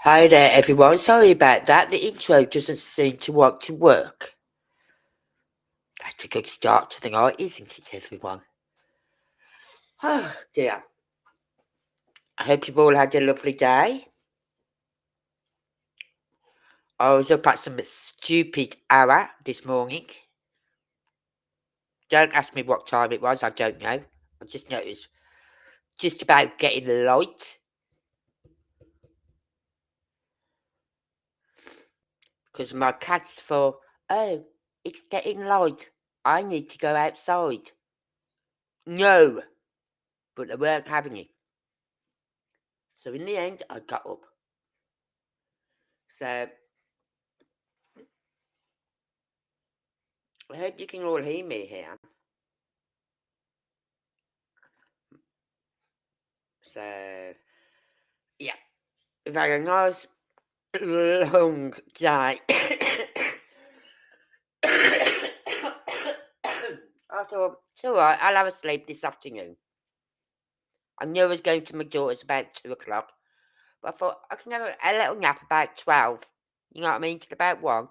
Hi there everyone, sorry about that, the intro doesn't seem to want to work. That's a good start to the night, isn't it everyone? Oh dear. I hope you've all had a lovely day. I was up at some stupid hour this morning. Don't ask me what time it was, I don't know. I just know it was just about getting light. Because my cats thought, oh, it's getting light. I need to go outside. No, but they weren't having it. So in the end, I got up. So I hope you can all hear me here. So, yeah, we've had a nice long day. I thought, it's alright, I'll have a sleep this afternoon. I knew I was going to my daughter's about 2 o'clock, but I thought I can have a little nap about 12, you know what I mean, till about 1.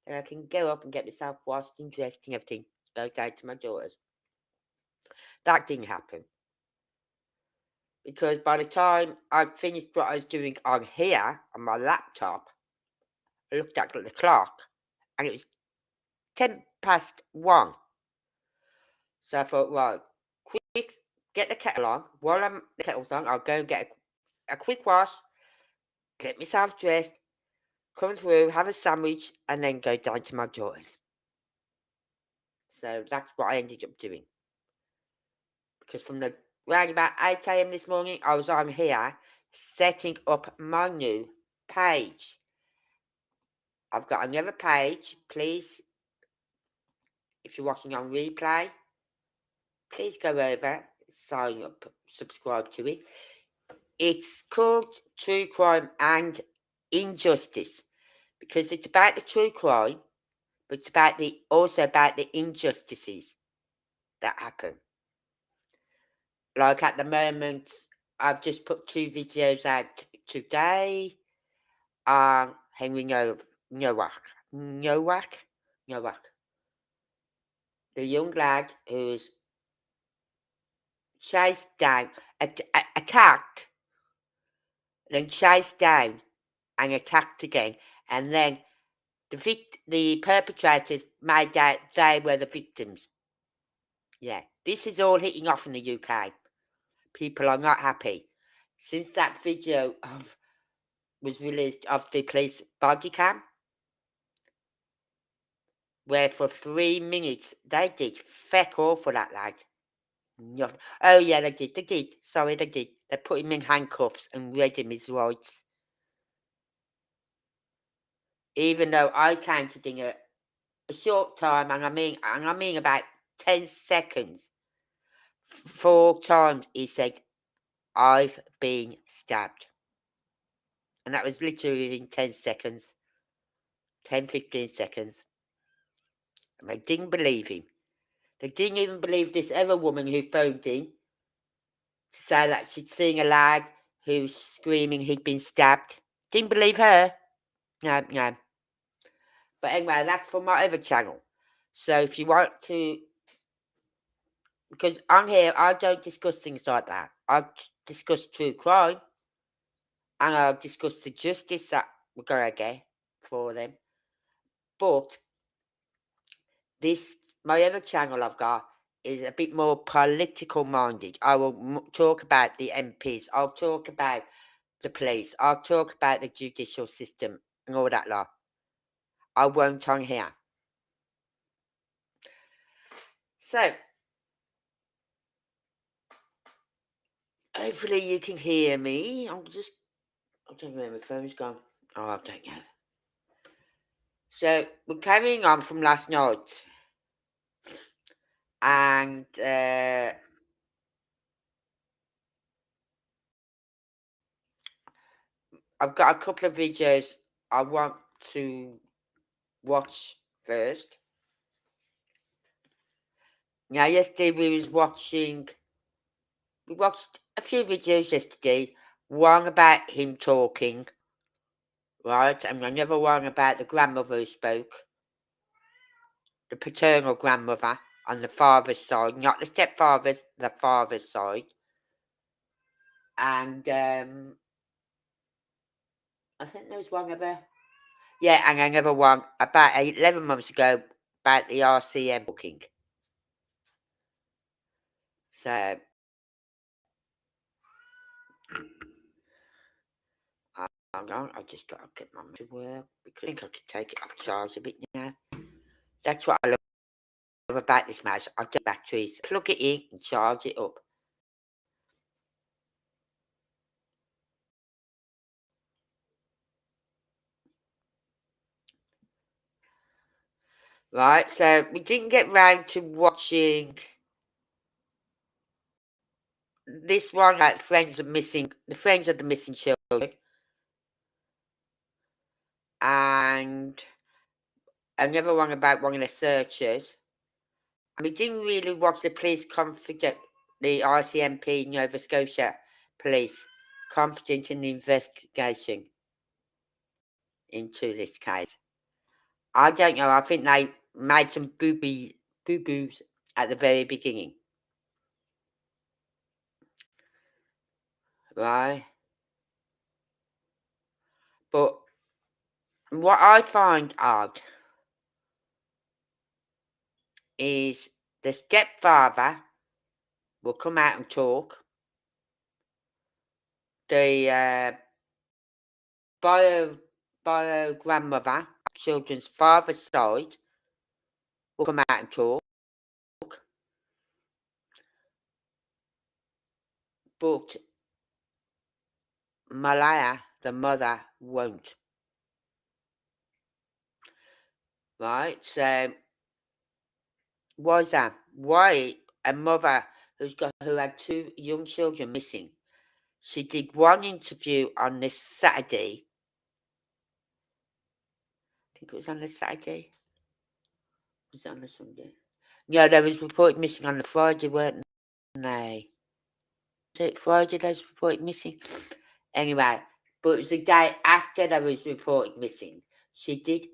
Then I can go up and get myself washed and dressed and everything, go down to my daughter's. That didn't happen. Because by the time I finished what I was doing on here, on my laptop, I looked at the clock, and it was 1:10. So I thought, right, quick, get the kettle on. While the kettle's on, I'll go and get a quick wash, get myself dressed, come through, have a sandwich, and then go down to my daughter's. So that's what I ended up doing. Because from around about 8 a.m. this morning, I was on here setting up my new page. I've got another page. Please, if you're watching on replay, please go over, sign up, subscribe to it. It's called True Crime and Injustice because it's about the true crime, but it's also about the injustices that happen. Like at the moment, I've just put 2 videos out today on Henry Nowak. The young lad who's chased down, attacked, then chased down and attacked again, and then the perpetrators made out they were the victims. Yeah, this is all hitting off in the UK. People are not happy. Since that video was released of the police body cam, where for 3 minutes they did feck all for that lad. Oh yeah, they did. Sorry, they did. They put him in handcuffs and read him his rights. Even though I counted in a short time, and I mean about 10 seconds, 4 times he said, I've been stabbed. And that was literally in 10 seconds. 10, 15 seconds. And they didn't believe him. They didn't even believe this other woman who phoned in to say that she'd seen a lad who was screaming he'd been stabbed. Didn't believe her. No. But anyway, that's for my other channel. So if you want to, because on here I don't discuss things like that. I discuss true crime, and I'll discuss the justice that we're going to get for them. But my other channel I've got is a bit more political minded. I will talk about the MPs. I'll talk about the police. I'll talk about the judicial system and all that lot. I won't on here. So, hopefully you can hear me. I don't know where my phone's gone. Oh, I don't know. So, we're carrying on from last night. And I've got a couple of videos I want to watch first. Now, yesterday we watched a few videos yesterday. One about him talking, right? And another one about the grandmother who spoke, the paternal grandmother on the father's side, not the stepfather's, the father's side. And I think there was one other. Yeah, and another one about 11 months ago about the RCM booking. So, hang on, I just got to get my to work because I think I could take it off charge a bit now. That's what I love about this mouse. I get batteries, plug it in and charge it up. Right, so we didn't get round to watching this one, like the Friends of the Missing Children, and another one about one of the searchers. And we didn't really watch the police confident, the RCMP Nova Scotia police confident in the investigation into this case. I don't know. I think they made some boo-boos at the very beginning. Right? But what I find odd is the stepfather will come out and talk. The bio grandmother, children's father's side, will come out and talk. But Malaya, the mother, won't. Right? So why is that? Why a mother who had 2 young children missing? She did one interview on this Saturday. I think it was on the Saturday. Was it on the Sunday? Yeah, they was reported missing on the Friday, weren't they? Was it Friday they was reported missing? Anyway, but it was the day after they was reported missing. She did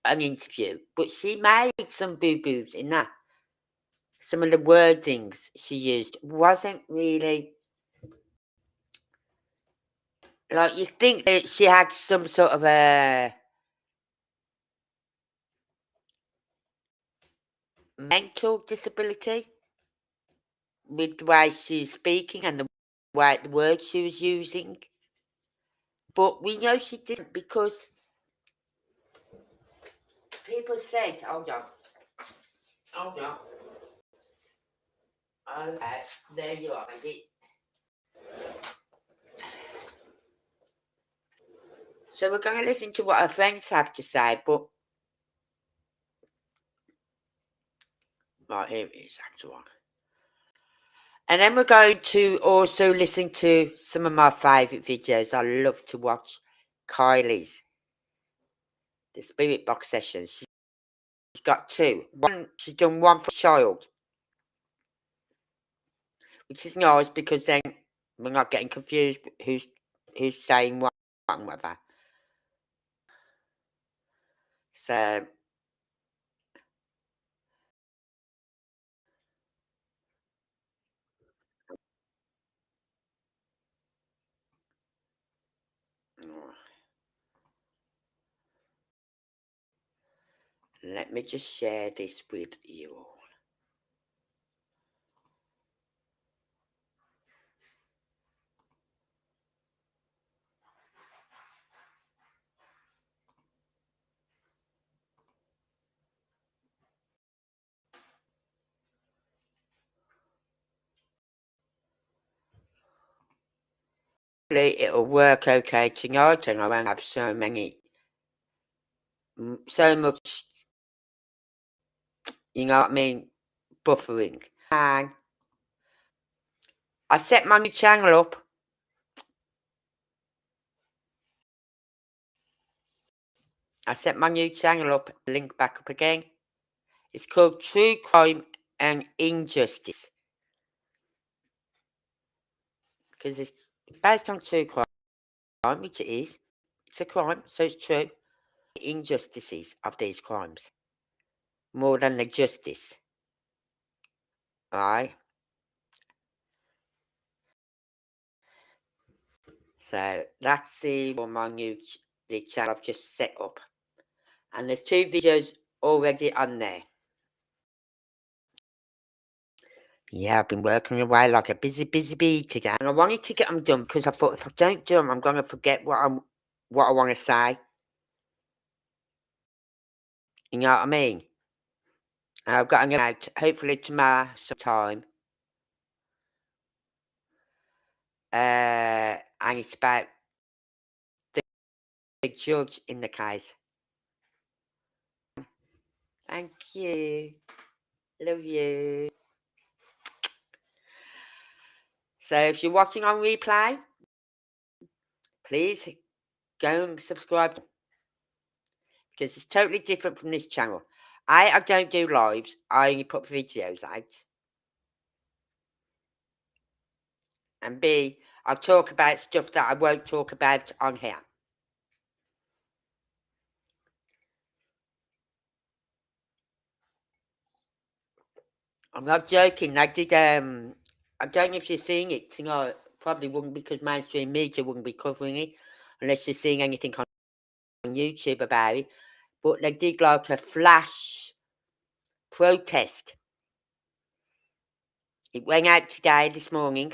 an interview, but she made some boo-boos in that. Some of the wordings she used wasn't really like you think that she had some sort of a mental disability with the way she's speaking and the words she was using. But we know she didn't because people said, hold on. Okay, there you are. So we're going to listen to what her friends have to say, but right, here it is, actual one. And then we're going to also listen to some of my favourite videos. I love to watch Kylie's, the Spirit Box sessions. She's got 2. She's done one for a child, which is nice because then we're not getting confused who's saying what and whatever. So let me just share this with you all. Hopefully it'll work okay tonight and I won't have so much, you know what I mean, buffering. And I set my new channel up. Link back up again. It's called True Crime and Injustice. Because it's based on true crime, which it is. It's a crime, so it's true. Injustices of these crimes more than the justice. Alright? So that's my new the channel I've just set up. And there's 2 videos already on there. Yeah, I've been working away like a busy bee today. And I wanted to get them done because I thought if I don't do them, I'm going to forget what I want to say. You know what I mean? And I've got them out hopefully tomorrow sometime. And it's about the judge in the case. Thank you. Love you. So if you're watching on replay, please go and subscribe because it's totally different from this channel. I don't do lives. I only put videos out. And B, I talk about stuff that I won't talk about on here. I'm not joking. I did, I don't know if you're seeing it. You know, probably wouldn't because mainstream media wouldn't be covering it unless you're seeing anything on YouTube about it. But they did like a flash protest. It went out today, this morning,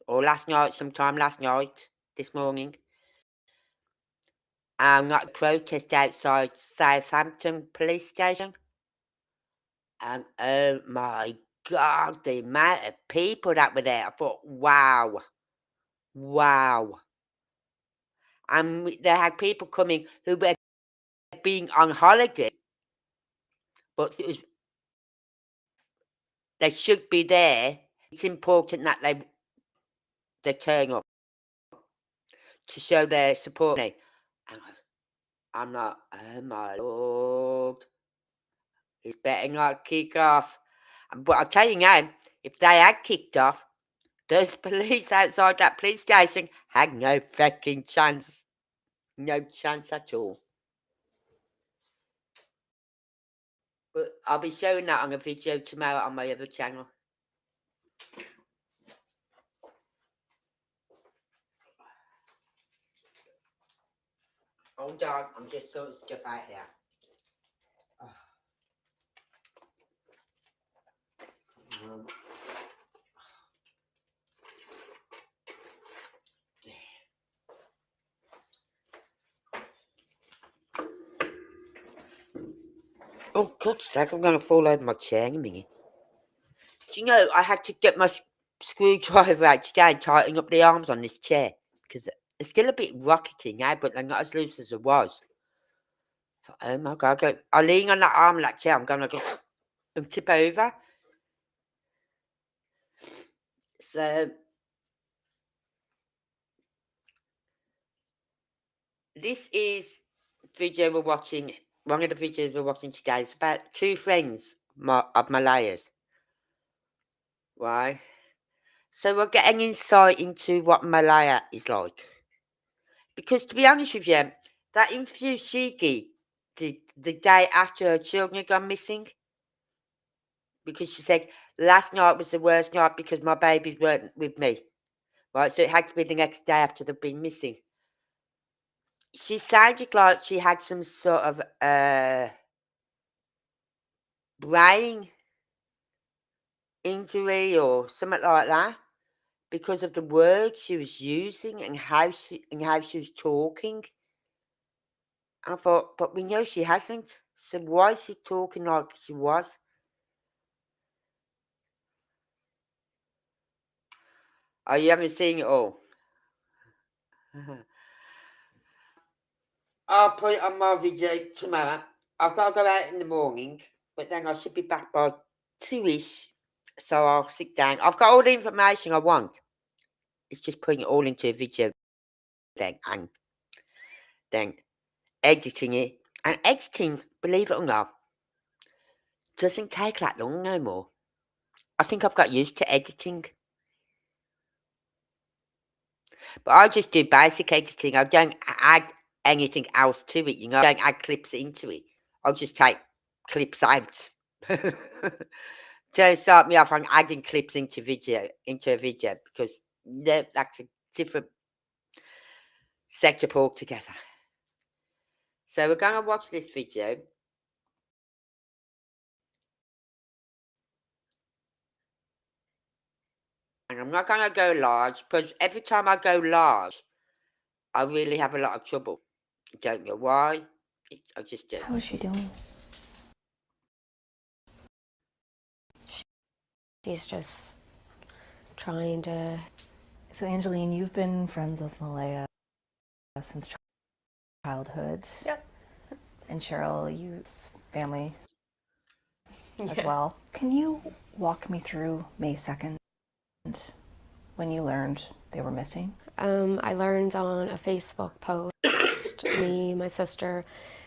or last night, sometime last night, this morning. Like a protest outside Southampton police station. And oh my God, the amount of people that were there, I thought, wow. Wow. And they had people coming who were being on holiday, but they should be there. It's important that they turn up to show their support. And I'm like, oh my Lord, it's better not kick off. But I'll tell you now, if they had kicked off, those police outside that police station had no fucking chance. No chance at all. But I'll be showing that on a video tomorrow on my other channel. Hold on, I'm just sorting stuff out here. Oh, God's sake, I'm going to fall over my chair in a minute. Do you know, I had to get my screwdriver out today and tighten up the arms on this chair because it's still a bit rockety now, but they're not as loose as it was. So, oh my God, I lean on that arm of that chair, I'm going to go and tip over. So, this is video we're watching. One of the videos we're watching today is about 2 friends of Malaya's. Right? So we're getting insight into what Malaya is like. Because to be honest with you, that interview she did the day after her children had gone missing. Because she said, last night was the worst night because my babies weren't with me. Right? So it had to be the next day after they'd been missing. She sounded like she had some sort of brain injury or something like that because of the words she was using and how she was talking. I thought, but we know she hasn't. So why is she talking like she was? Oh, you haven't seen it all? I'll put it on my video tomorrow. I've got to go out in the morning, but then I should be back by 2-ish. So I'll sit down. I've got all the information I want. It's just putting it all into a video then and then editing it. And editing, believe it or not, doesn't take that long no more. I think I've got used to editing. But I just do basic editing. I don't add anything else to it, I don't add clips into it. I'll just take clips out. Don't start me off on adding clips into a video, because that's a different setup altogether. So we're going to watch this video. And I'm not going to go large, because every time I go large, I really have a lot of trouble. I don't know why. I just do. How is she doing? She's just trying to... So, Angeline, you've been friends with Malaya since childhood. Yep. And Cheryl, you's family as well. Can you walk me through May 2nd, when you learned they were missing? I learned on a Facebook post. Me, my sister,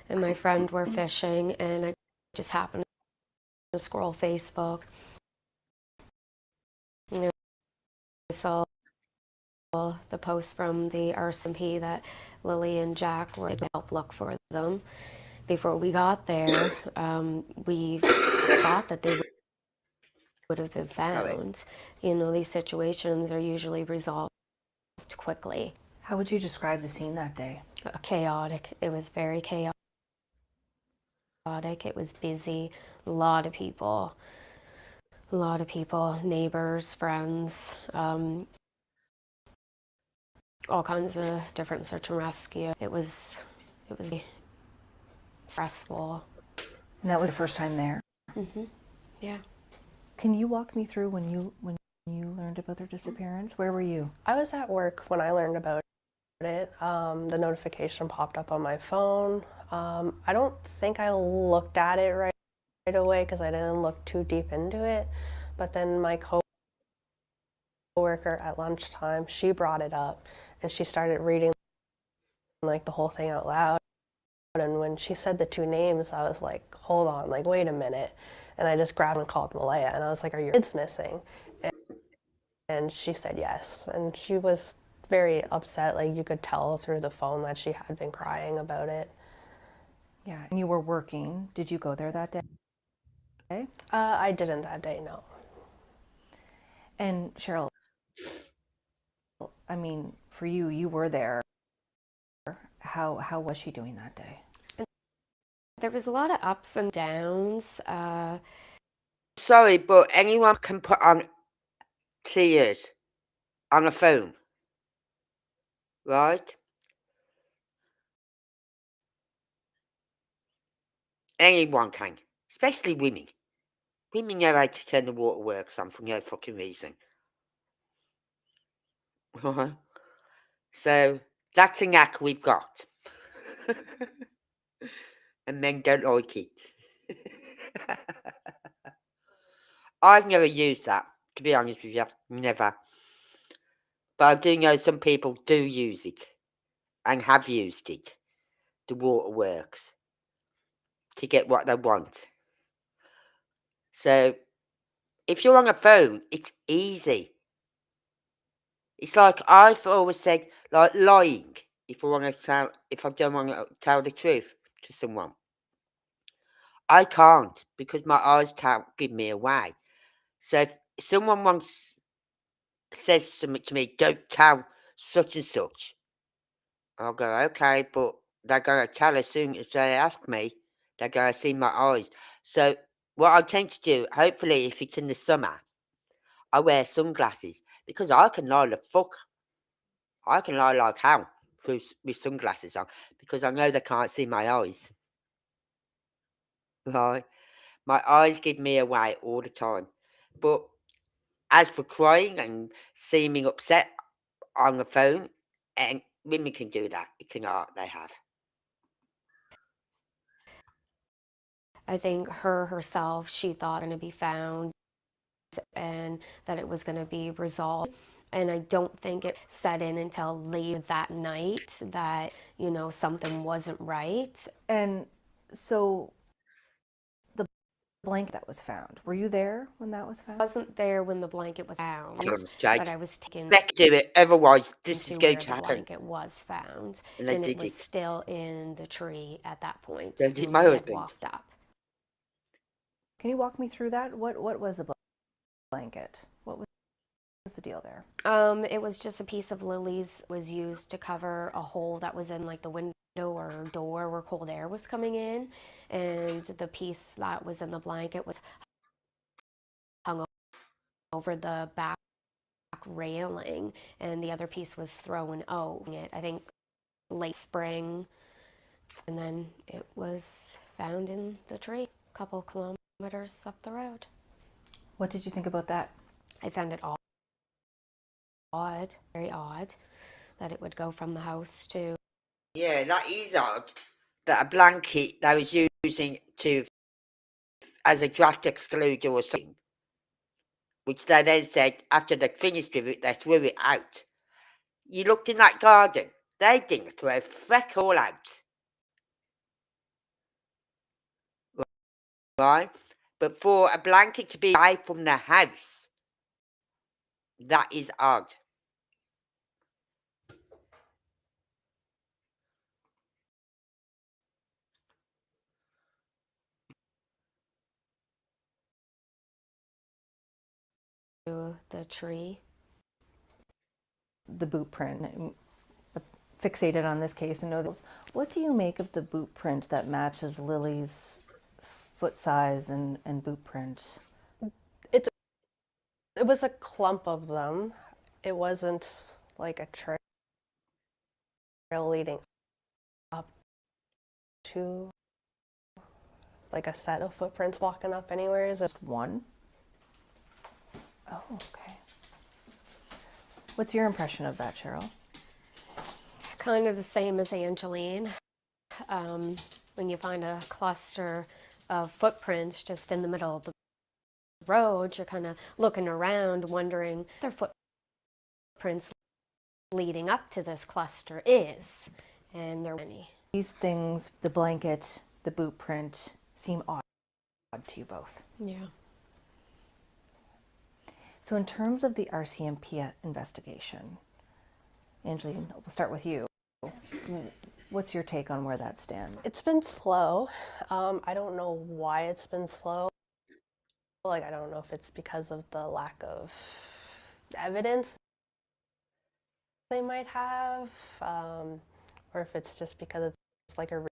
and my friend were fishing, and I just happened to scroll Facebook. And I saw the post from the RCMP that Lily and Jack were able to help look for them. Before we got there, we thought that they would have been found. These situations are usually resolved quickly. How would you describe the scene that day? Chaotic. It was very chaotic. It was busy. A lot of people, neighbors, friends, all kinds of different search and rescue. It was stressful. And that was the first time there? Mm-hmm. Yeah. Can you walk me through when you learned about their disappearance? Where were you? I was at work when I learned about it. The notification popped up on my phone. I don't think I looked at it right away because I didn't look too deep into it. But then my coworker at lunchtime, she brought it up and she started reading like the whole thing out loud. And when she said the two names, I was like, hold on, like, wait a minute. And I just grabbed and called Malaya and I was like, are your kids missing? And she said yes. And she was very upset. Like, you could tell through the phone that she had been crying about it. Yeah, and you were working. Did you go there that day? I didn't that day, no. And Cheryl, I mean, for you, you were there. How was she doing that day? There was a lot of ups and downs. Sorry, but anyone can put on tears on a phone, right? Anyone can, especially women. Women know how to turn the waterworks on for no fucking reason. So that's a knack we've got. And men don't like it. I've never used that, to be honest with you. Never. But I do know some people do use it. And have used it. The waterworks. To get what they want. So, if you're on a phone, it's easy. It's like I've always said, like lying. If I don't want to tell the truth to someone, I can't, because my eyes give me away. So if someone says something to me, don't tell such and such, I'll go, okay, but they're going to tell as soon as they ask me. They're going to see my eyes. So what I tend to do, hopefully if it's in the summer, I wear sunglasses, because I can lie the fuck. I can lie like hell with sunglasses on, because I know they can't see my eyes. Right? My eyes give me away all the time. But as for crying and seeming upset on the phone, and women can do that. It's an art they have. I think herself, she thought it was going to be found and that it was going to be resolved. And I don't think it set in until late that night that, something wasn't right. And so blanket that was found. Were you there when that was found? I wasn't there when the blanket was found, Tell them straight. but I was taken They do it, otherwise this is to going where to the happen. blanket was found, And they and it did was it. still in the tree at that point. They did when my we had husband. walked up. Can you walk me through that? What was the blanket? What was the deal there? It was just a piece of lilies was used to cover a hole that was in like the window or door where cold air was coming in, and the piece that was in the blanket was hung over the back railing, and the other piece was thrown out. I think late spring, and then it was found in the tree a couple kilometers up the road. What did you think about that? I found it odd, very odd, that it would go from the house to... Yeah, that is odd. That a blanket they was using as a draft excluder or something, which they then said after they finished with it, they threw it out. You looked in that garden, they didn't throw a feck all out. Right? But for a blanket to be away from the house, that is odd. the tree. The boot print. I'm fixated on this case and know this. What do you make of the boot print that matches Lily's foot size and boot print? It was a clump of them. It wasn't like a trail leading up to like a set of footprints walking up anywhere. Is it Just one? Oh, okay. What's your impression of that, Cheryl? Kind of the same as Angeline. When you find a cluster of footprints just in the middle of the road, you're kind of looking around wondering what their footprints leading up to this cluster is, and there are many. These things, the blanket, the boot print, seem odd to you both. Yeah. So in terms of the RCMP investigation, Angeline, we'll start with you. What's your take on where that stands? It's been slow. I don't know why it's been slow. Like, I don't know if it's because of the lack of evidence they might have, or if it's just because it's like a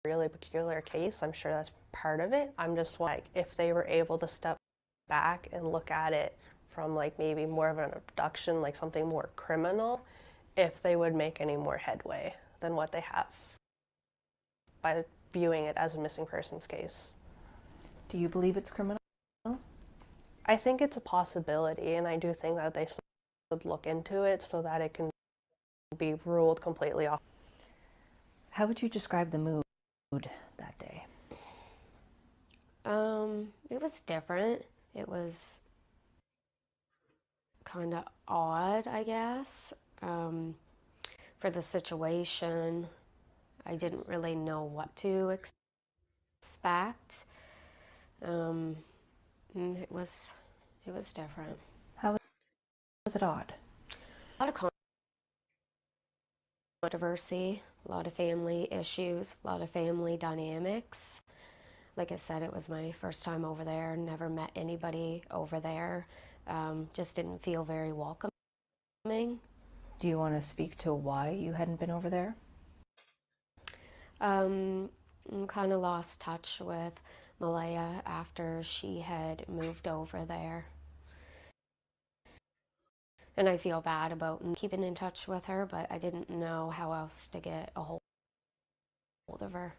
really peculiar case. I'm sure that's part of it. I'm just like, if they were able to step back and look at it from like maybe more of an abduction, like something more criminal, if they would make any more headway than what they have by viewing it as a missing persons case. Do you believe it's criminal? I think it's a possibility, and I do think that they should look into it so that it can be ruled completely off. How would you describe the mood that day? It was different. It was kind of odd, I guess. For the situation, I didn't really know what to expect. It was different. How was it odd? A lot of controversy, a lot of family issues, a lot of family dynamics. Like I said, it was my first time over there, never met anybody over there, just didn't feel very welcoming. Do you want to speak to why you hadn't been over there? Kind of lost touch with Malaya after she had moved over there. And I feel bad about keeping in touch with her, but I didn't know how else to get a hold of her.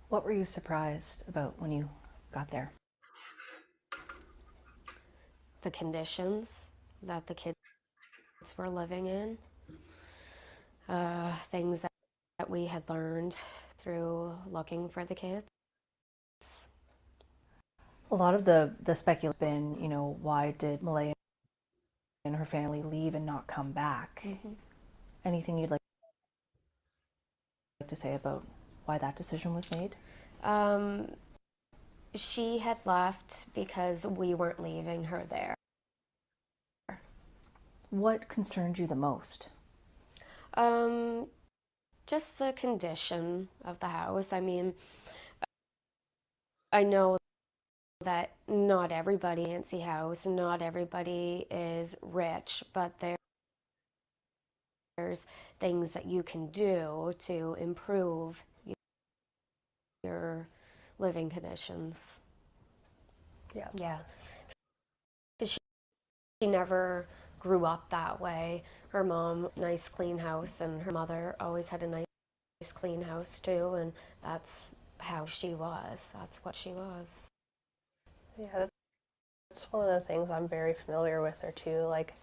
What were you surprised about when you got there? The conditions that the kids were living in, things that we had learned through looking for the kids. A lot of the speculation has been, why did Malaya and her family leave and not come back? Mm-hmm. Anything you'd like to say about why that decision was made? She had left because we weren't leaving her there. What concerned you the most? Just the condition of the house. I mean, I know that not everybody fancy house, not everybody is rich, but there's things that you can do to improve your living conditions. Yeah. Yeah. She never grew up that way. Her mom, nice clean house, and her mother always had a nice clean house too, and that's how she was. That's what she was. Yeah, that's one of the things I'm very familiar with her too. Like,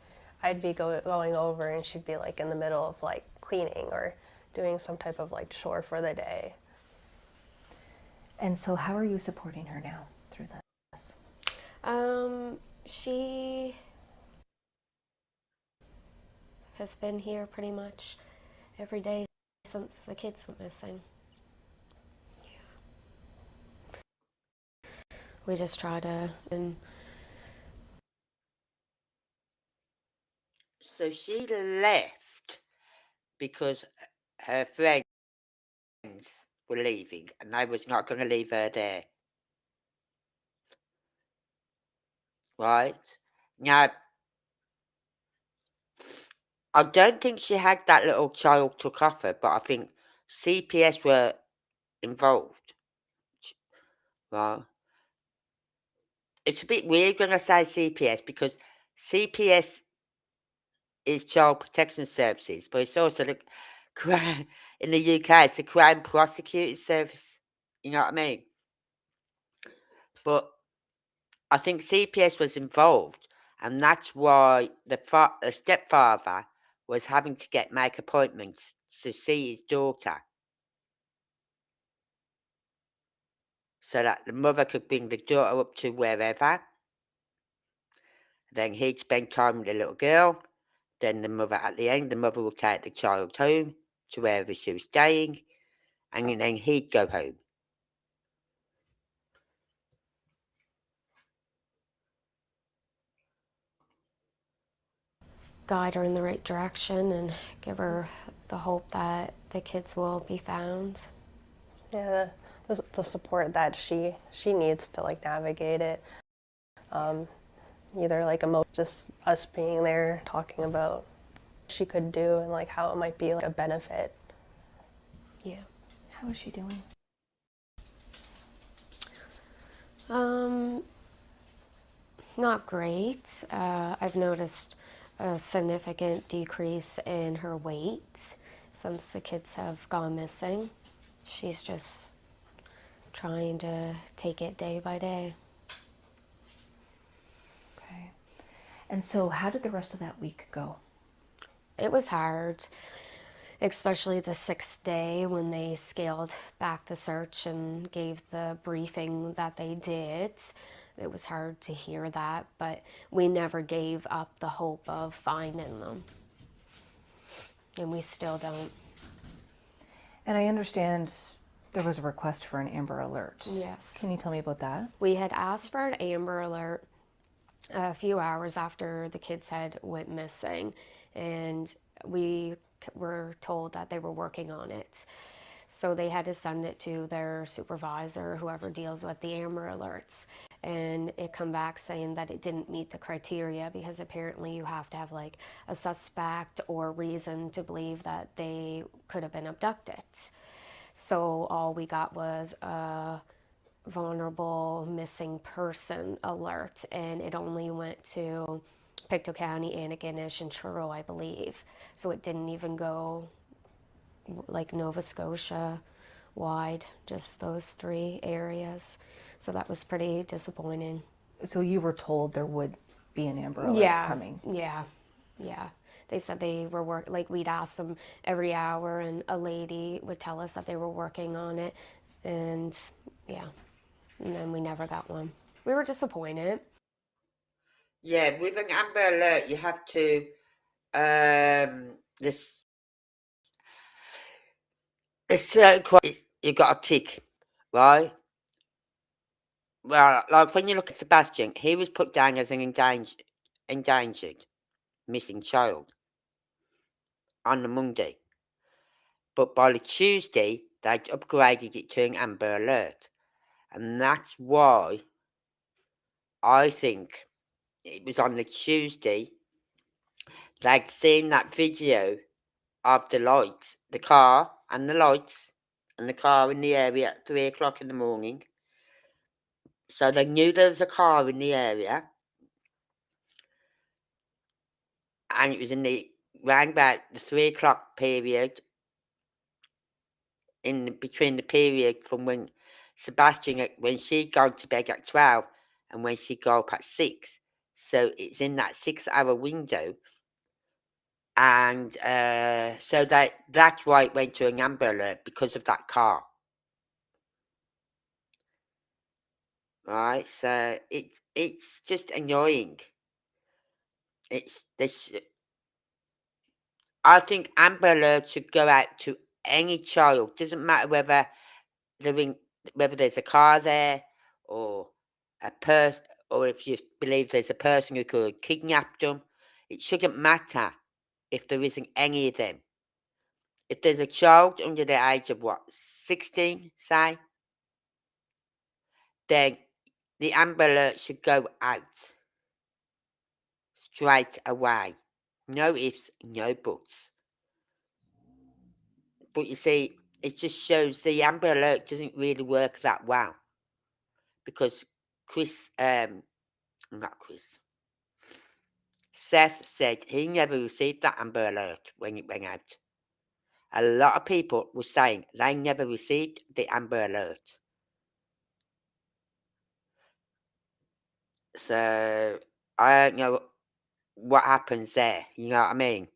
I'd be going over and she'd be like in the middle of like cleaning or doing some type of like chore for the day. And so how are you supporting her now through this? She has been here pretty much every day since the kids went missing. Yeah. We just try to. So she left because her friends were leaving and they was not going to leave her there. Right? Now, I don't think she had that little child took off her, but I think CPS were involved. Right? It's a bit weird when I say CPS because CPS is Child Protection Services, but it's also the in the UK, it's the Crime Prosecuting Service. You know what I mean? But I think CPS was involved, and that's why the stepfather was having to make appointments to see his daughter, so that the mother could bring the daughter up to wherever. Then he'd spend time with the little girl. Then the mother, at the end, the mother would take the child home to wherever she was staying, and then he'd go home. Guide her in the right direction and give her the hope that the kids will be found. Yeah, the support that she needs to like navigate it. Either like just us being there talking about what she could do and like how it might be like a benefit. Yeah. How is she doing? Not great. I've noticed a significant decrease in her weight since the kids have gone missing. She's just trying to take it day by day. Okay. And so how did the rest of that week go? It was hard, especially the 6th day when they scaled back the search and gave the briefing that they did. It was hard to hear that, but we never gave up the hope of finding them. And we still don't. And I understand there was a request for an Amber Alert. Yes. Can you tell me about that? We had asked for an Amber Alert a few hours after the kids had went missing, and we were told that they were working on it. So they had to send it to their supervisor, whoever deals with the Amber Alerts, and it come back saying that it didn't meet the criteria because apparently you have to have like a suspect or reason to believe that they could have been abducted. So all we got was a vulnerable missing person alert, and it only went to Pictou County, Antigonish, and Truro, I believe. So it didn't even go like Nova Scotia wide, just those 3 areas. So that was pretty disappointing. So you were told there would be an Amber Alert coming? Yeah. They said they were like we'd ask them every hour, and a lady would tell us that they were working on it, and yeah. And then we never got one. We were disappointed. Yeah, with an Amber Alert, you have to this a certain you got to tick, right? Well, like when you look at Sebastian, he was put down as an endangered missing child on the Monday. But by the Tuesday, they'd upgraded it to an Amber Alert. And that's why I think it was on the Tuesday they'd seen that video of the lights, the car and the lights, and the car in the area at 3 o'clock in the morning. So they knew there was a car in the area, and it was in the round about the 3 o'clock period, between the period from when Sebastian, when she'd gone to bed at 12 and when she got up at 6. So it's in that 6-hour window. And so that's why it went to an Amber Alert, because of that car. Right, so it's just annoying. It's this. I think Amber Alert should go out to any child. Doesn't matter whether whether there's a car there or a person, or if you believe there's a person who could have kidnapped them. It shouldn't matter if there isn't any of them. If there's a child under the age of 16, say, then the Amber Alert should go out straight away. No ifs, no buts. But you see, it just shows the Amber Alert doesn't really work that well. Because Seth said he never received that Amber Alert when it went out. A lot of people were saying they never received the Amber Alert. So, I don't know what happens there, you know what I mean?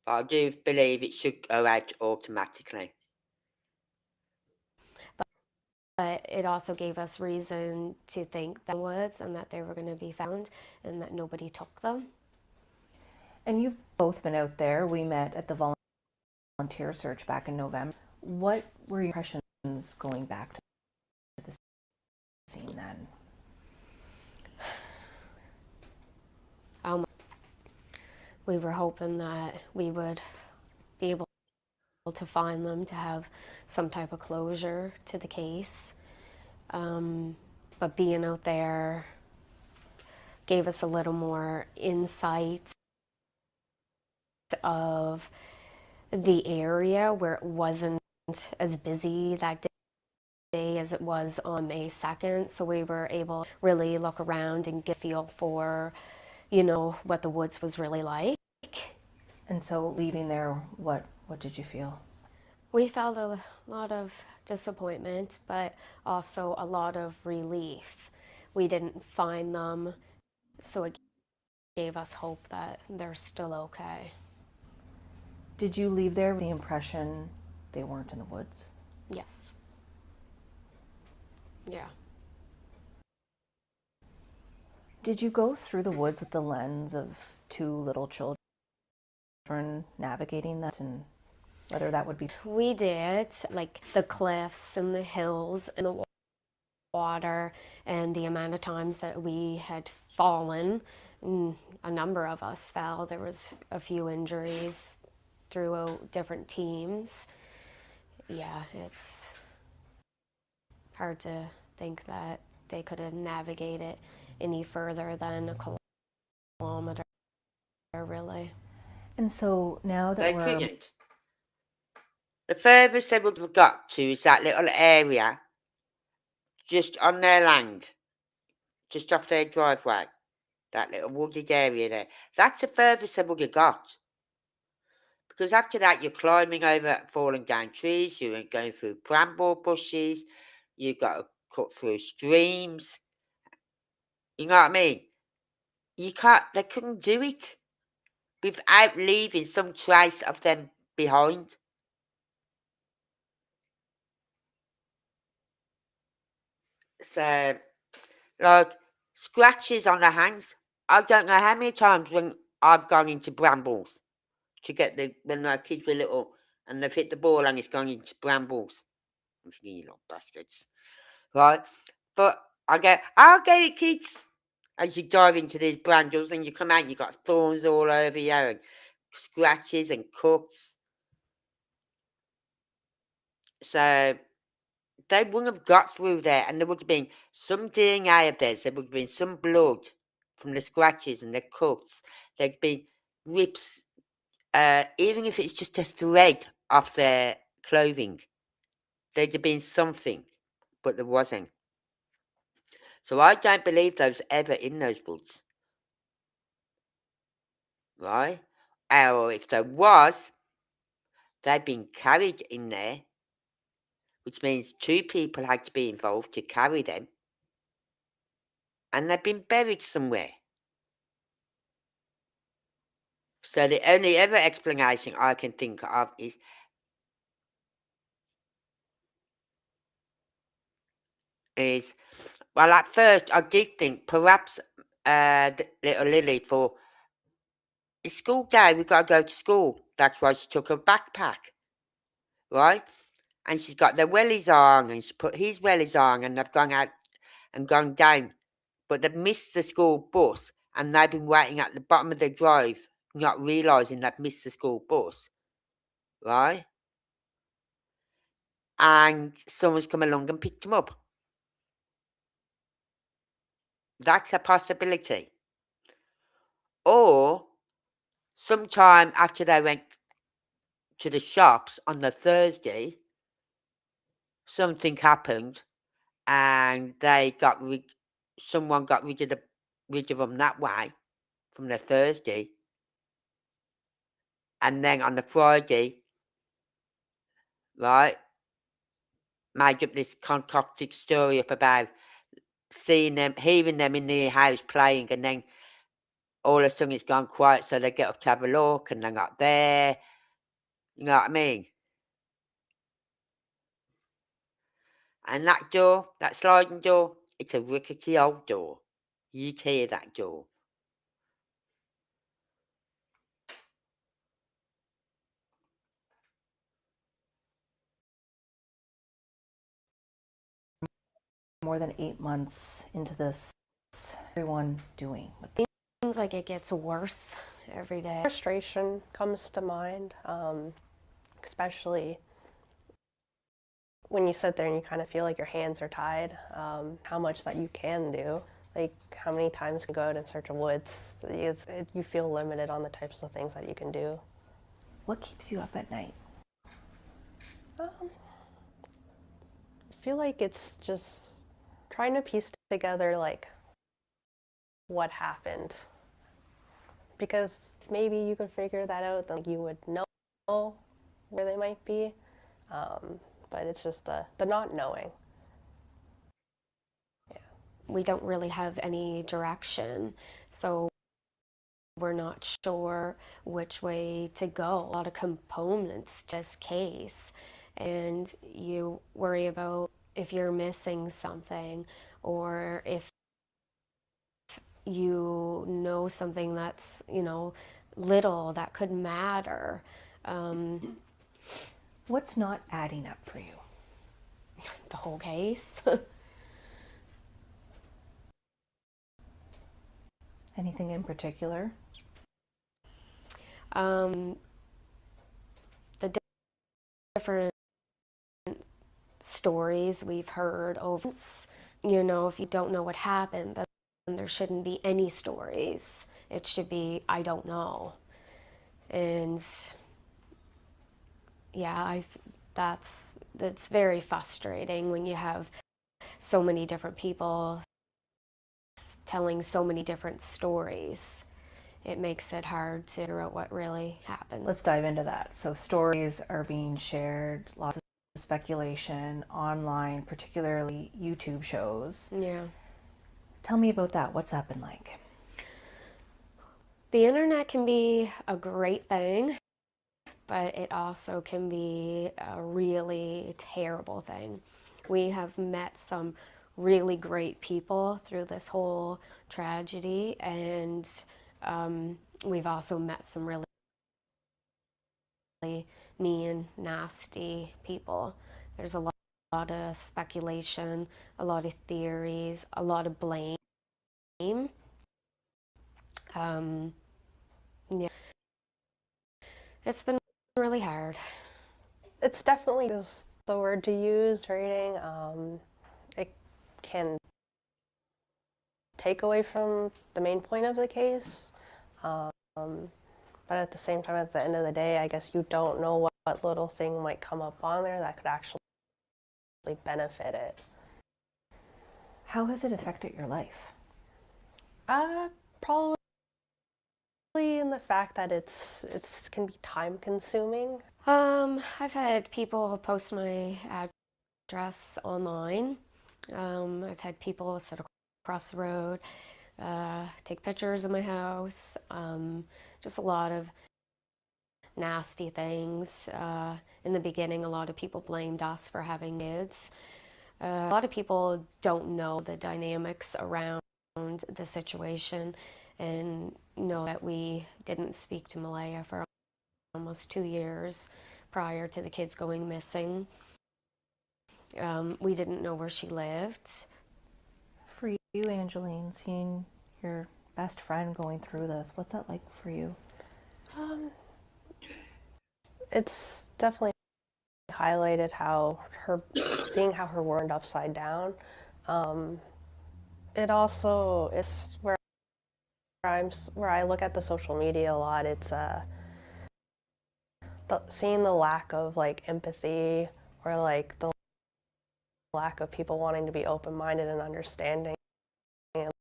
But I do believe it should go out automatically. But it also gave us reason to think that woods and that they were going to be found and that nobody took them. And you've both been out there. We met at the volunteer search back in November. What were your impressions going back to the scene then? We were hoping that we would be able to find them, to have some type of closure to the case. But being out there gave us a little more insight of the area, where it wasn't as busy that day as it was on May 2nd. So we were able to really look around and get a feel for, what the woods was really like. And so leaving there, what did you feel? We felt a lot of disappointment, but also a lot of relief. We didn't find them, so it gave us hope that they're still okay. Did you leave there with the impression they weren't in the woods? Yes. Yeah. Did you go through the woods with the lens of two little children navigating that, and whether that would be... We did, like the cliffs and the hills and the water, and the amount of times that we had fallen. A number of us fell. There was a few injuries throughout different teams. Yeah, it's hard to think that they could have navigated any further than a kilometer, really. And so now that They couldn't. The furthest they would have got to is that little area just on their land, just off their driveway, that little wooded area there. That's the furthest they would have got. Because after that, you're climbing over falling down trees, you're going through bramble bushes, you've got to cut through streams. You know what I mean? They couldn't do it without leaving some trace of them behind. So, like, scratches on the hands. I don't know how many times when I've gone into brambles to get when our kids were little, and they've hit the ball and it's going into brambles. I'm thinking, you little bastards, right? But I'll get it, kids. As you dive into these brambles and you come out, and you've got thorns all over you and scratches and cuts. So they wouldn't have got through there, and there would have been some DNA of theirs. There would have been some blood from the scratches and the cuts. There'd been rips, even if it's just a thread off their clothing. There'd have been something, but there wasn't. So I don't believe those ever in those woods, right? Or if there was, they'd been carried in there, which means 2 people had to be involved to carry them, and they've been buried somewhere. So the only other explanation I can think of is well, at first I did think perhaps little Lily, for it's school day, we've got to go to school. That's why she took her backpack, right? And she's got their wellies on, and she put his wellies on, and they've gone out and gone down. But they've missed the school bus, and they've been waiting at the bottom of the drive, not realising they've missed the school bus, right? And someone's come along and picked them up. That's a possibility. Or sometime after they went to the shops on the Thursday, something happened, and they got someone got rid of them that way from the Thursday, and then on the Friday, right, made up this concocted story up about seeing them, hearing them in their house playing, and then all of a sudden it's gone quiet, so they get up to have a look, and they're not there. You know what I mean? And that door, that sliding door, it's a rickety old door. You'd hear that door. More than 8 months into this, what's everyone doing? Seems like it gets worse every day. Frustration comes to mind, especially when you sit there and you kind of feel like your hands are tied, how much that you can do. Like, how many times can you go out in search of woods? You feel limited on the types of things that you can do. What keeps you up at night? I feel like it's just trying to piece together, like, what happened. Because maybe you could figure that out, then you would know where they might be. But it's just the not knowing. Yeah. We don't really have any direction, so we're not sure which way to go. A lot of components to this case, and you worry about if you're missing something, or if you know something that's, little that could matter. What's not adding up for you? The whole case. Anything in particular? The different stories we've heard over, if you don't know what happened, then there shouldn't be any stories. It should be, I don't know. And yeah, that's very frustrating when you have so many different people telling so many different stories. It makes it hard to figure out what really happened. Let's dive into that. So stories are being shared, lots of speculation online, particularly YouTube shows. Yeah. Tell me about that. What's that been like? The internet can be a great thing, but it also can be a really terrible thing. We have met some really great people through this whole tragedy, and we've also met some really mean, nasty people. There's a lot of speculation, a lot of theories, a lot of blame. Yeah, it's been really hard. It's definitely just the word to use, rating. It can take away from the main point of the case. But at the same time, at the end of the day, I guess you don't know what little thing might come up on there that could actually benefit it. How has it affected your life? Probably in the fact that it's can be time consuming. I've had people post my address online. I've had people sit across the road, take pictures of my house. Just a lot of nasty things. In the beginning, a lot of people blamed us for having kids. A lot of people don't know the dynamics around the situation and know that we didn't speak to Malaya for almost 2 years prior to the kids going missing. We didn't know where she lived. For you, Angeline, seeing your best friend going through this, what's that like for you? It's definitely highlighted seeing how her world upside down. It also is where I look at the social media a lot. It's seeing the lack of like empathy, or like the lack of people wanting to be open-minded and understanding, and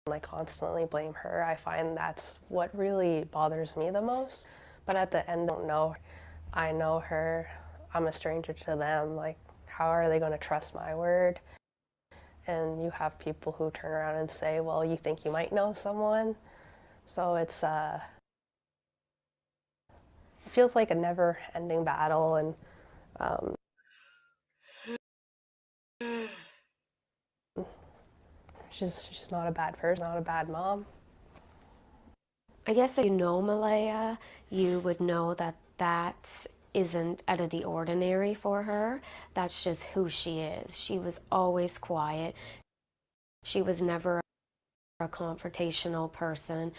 like constantly blame her. I find that's what really bothers me the most. But at the end, I don't know her. I know her. I'm a stranger to them. Like, how are they going to trust my word? And you have people who turn around and say, well, you think you might know someone. So it feels like a never-ending battle, and she's not a bad person, not a bad mom. I guess if you know Malaya, you would know that that isn't out of the ordinary for her. That's just who she is. She was always quiet. She was never a confrontational person.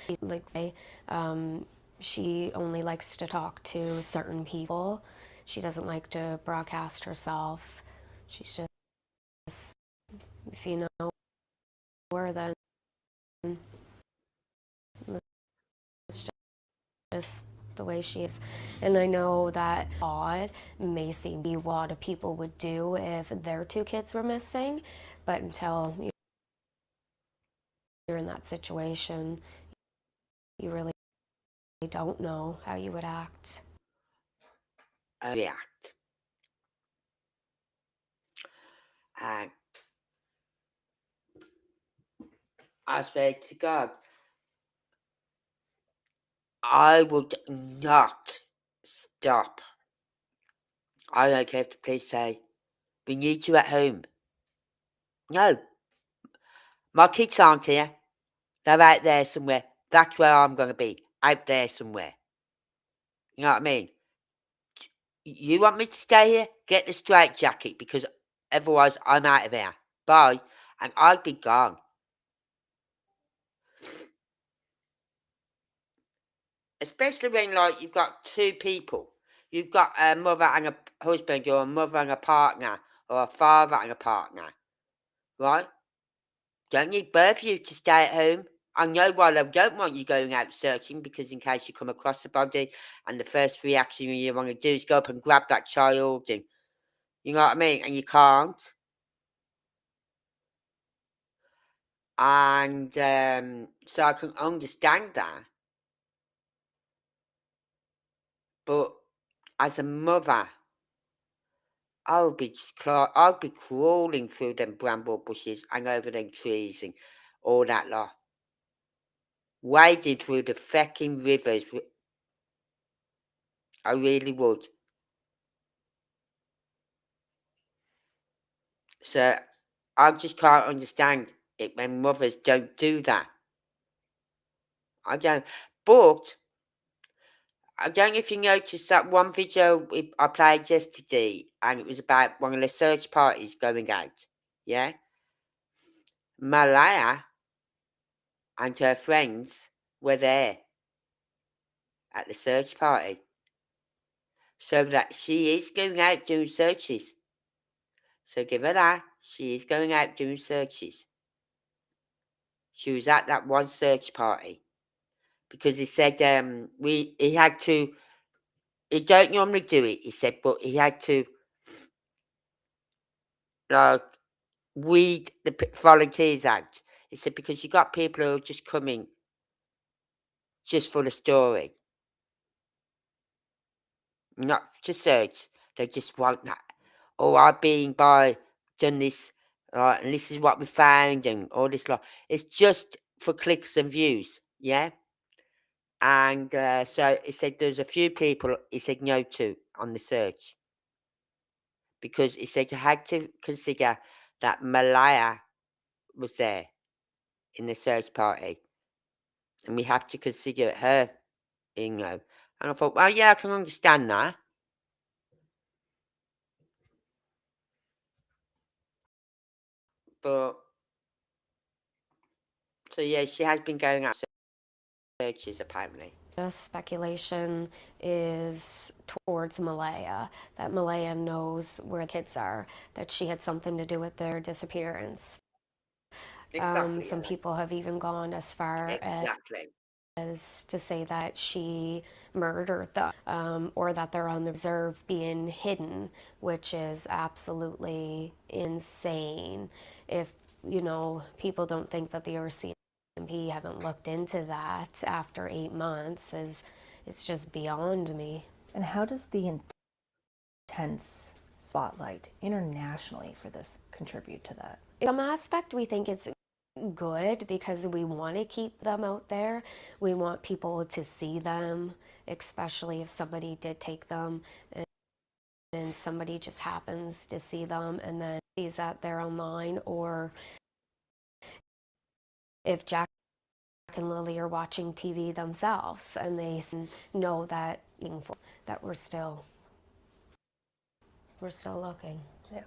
She only likes to talk to certain people. She doesn't like to broadcast herself. She's just, if you know her, then it's just the way she is. And I know that odd may seem to be what a people would do if their two kids were missing, but until you're in that situation, you really don't know how you would act. React. And I swear to God, I would not stop. I don't care if the police say, we need you at home. No. My kids aren't here. They're out there somewhere. That's where I'm going to be. Out there somewhere. You know what I mean? You want me to stay here? Get the straight jacket, because otherwise I'm out of here. Bye. And I'd be gone. Especially when, like, you've got two people. You've got a mother and a husband, or a mother and a partner, or a father and a partner. Right? Don't need both of you to stay at home. I know why they don't want you going out searching, because in case you come across the body, and the first reaction you want to do is go up and grab that child, and you know what I mean? And you can't. And so I can understand that. But as a mother, I'll be crawling through them bramble bushes and over them trees and all that lot. Wading through the fecking rivers. I really would. So I just can't understand it when mothers don't do that. I don't. But I don't know if you noticed that one video I played yesterday, and it was about one of the search parties going out. Yeah, Malaya and her friends were there at the search party, so that she is going out doing searches. So give her that. She is going out doing searches. She was at that one search party because he said he had to. He don't normally do it. He said, but he had to like weed the volunteers out. He said because you got people who are just coming just for the story, not to search. They just want that. Oh, I've been by, done this, and this is what we found, and all this lot. It's just for clicks and views, yeah. And so he said there's a few people he said no to on the search because he said you had to consider that Malaya was there in the search party, and we have to consider her, you know. And I thought, well, yeah, I can understand that. But so yeah, she has been going out searches apparently. The speculation is towards Malaya, that Malaya knows where the kids are, that she had something to do with their disappearance. Exactly. Some people have even gone as far Exactly. as to say that she murdered them, or that they're on the reserve being hidden, which is absolutely insane. If, people don't think that the RCMP haven't looked into that after 8 months, it's just beyond me. And how does the intense spotlight internationally for this contribute to that? In some aspect, we think it's good because we want to keep them out there. We want people to see them, especially if somebody did take them and somebody just happens to see them and then sees that they're online, or if Jack and Lily are watching TV themselves and they know that we're still looking. Yeah.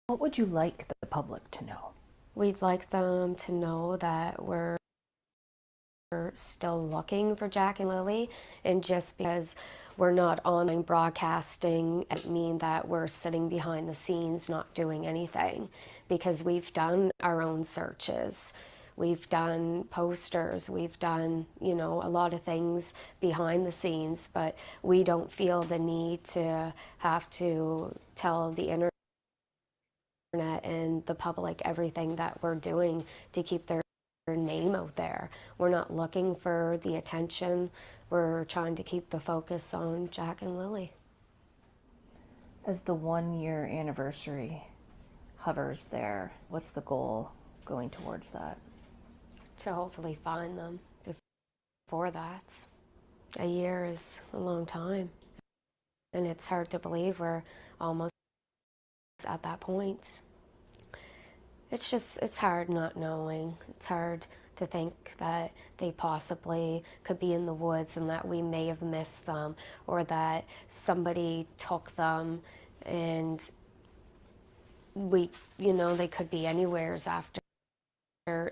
What would you like the public to know? We'd like them to know that we're still looking for Jack and Lily, and just because we're not online broadcasting, it mean that we're sitting behind the scenes not doing anything, because we've done our own searches. We've done posters, we've done, a lot of things behind the scenes, but we don't feel the need to have to tell the internet and the public everything that we're doing to keep their name out there. We're not looking for the attention. We're trying to keep the focus on Jack and Lily. As the 1-year anniversary hovers there, what's the goal going towards that? To hopefully find them before that. A year is a long time, and it's hard to believe we're almost at that point. It's hard not knowing. It's hard to think that they possibly could be in the woods and that we may have missed them, or that somebody took them and they could be anywheres after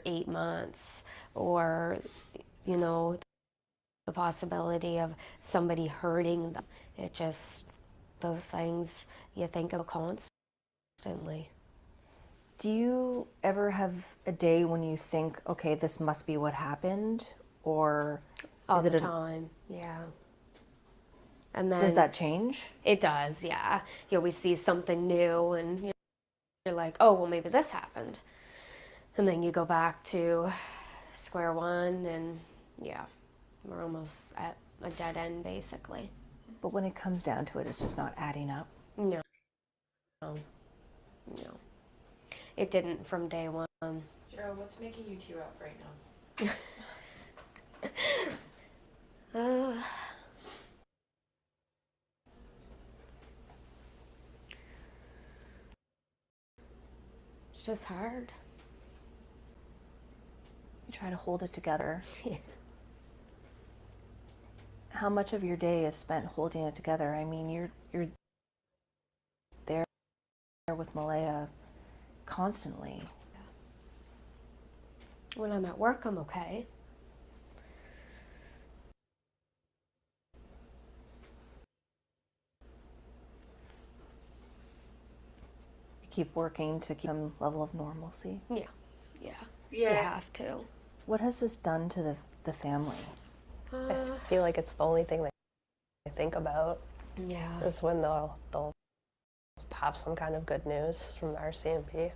8 months, or, the possibility of somebody hurting them. Those things you think of constantly. Do you ever have a day when you think, okay, this must be what happened, or all is it the time? Yeah. And then does that change? It does, yeah. You always see something new, and you're like, oh, well, maybe this happened, and then you go back to square one, and yeah, we're almost at a dead end, basically. But when it comes down to it, it's just not adding up. No. It didn't from day one. Cheryl, what's making you tear up right now? It's just hard. You try to hold it together. Yeah. How much of your day is spent holding it together? I mean, you're there with Malaya constantly. When I'm at work, I'm okay. You keep working to keep some level of normalcy. Yeah. You have to. What has this done to the family? I feel like it's the only thing that I think about Yeah. is when they'll have some kind of good news from the RCMP.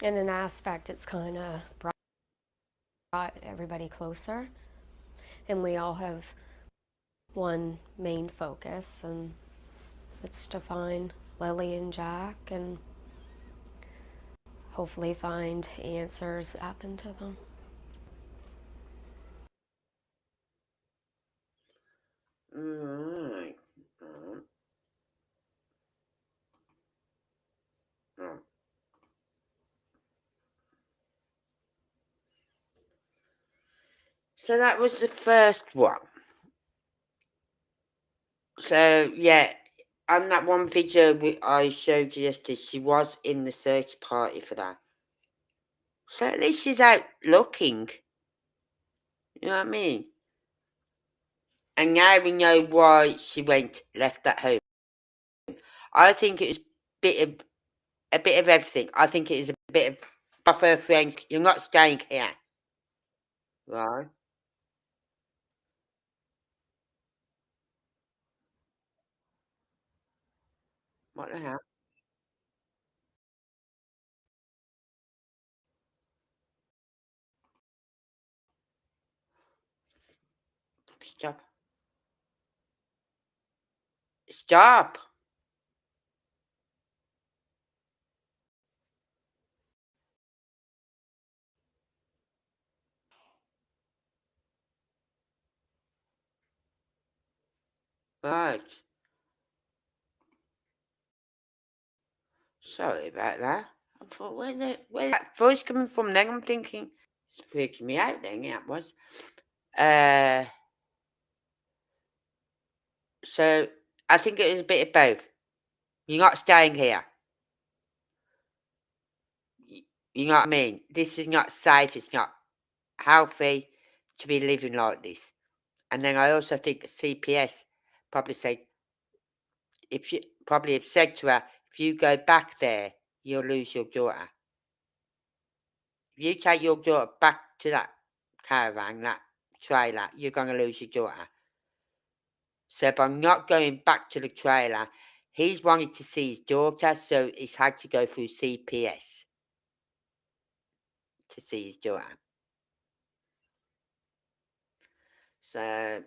In an aspect, it's kind of brought everybody closer, and we all have one main focus, and it's to find Lily and Jack and hopefully find answers that happen to them. Right. So that was the first one. So yeah, on that one video I showed you yesterday, she was in the search party for that. So at least she's out looking. You know what I mean? And now we know why she left that home. I think it was a bit of everything. I think it is a bit of her friends. You're not staying here, right? What the hell? Stop! Stop! Right. Sorry about that. I thought, where that voice coming from then? I'm thinking, it's freaking me out then, yeah, it was. So, I think it was a bit of both. You're not staying here. You know what I mean? This is not safe, it's not healthy to be living like this. And then I also think CPS probably have said to her, if you go back there, you'll lose your daughter. If you take your daughter back to that caravan, that trailer, you're going to lose your daughter. So by not going back to the trailer, he's wanted to see his daughter, so he's had to go through CPS to see his daughter. So,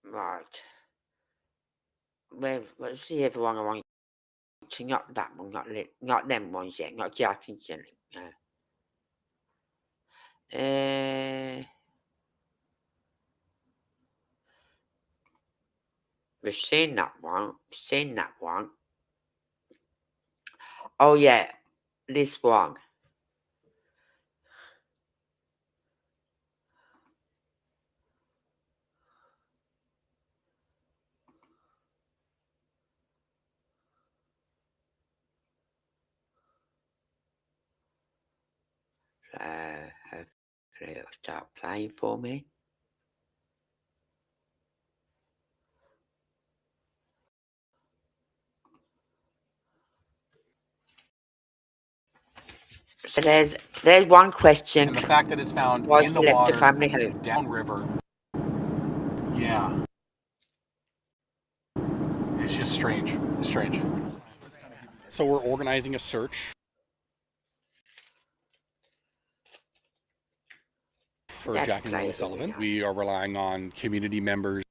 right. What's the other one I want to? Not that one, not them ones yet, not Jack and Jelly. No. We've seen that one. Oh yeah, this one. Hopefully it'll start playing for me. So there's one question. And the fact that it's found Why in she the left water, the family home. downriver, yeah, it's just strange. It's strange. So we're organizing a search for That's Jack and Lily playable, Sullivan. yeah. We are relying on community members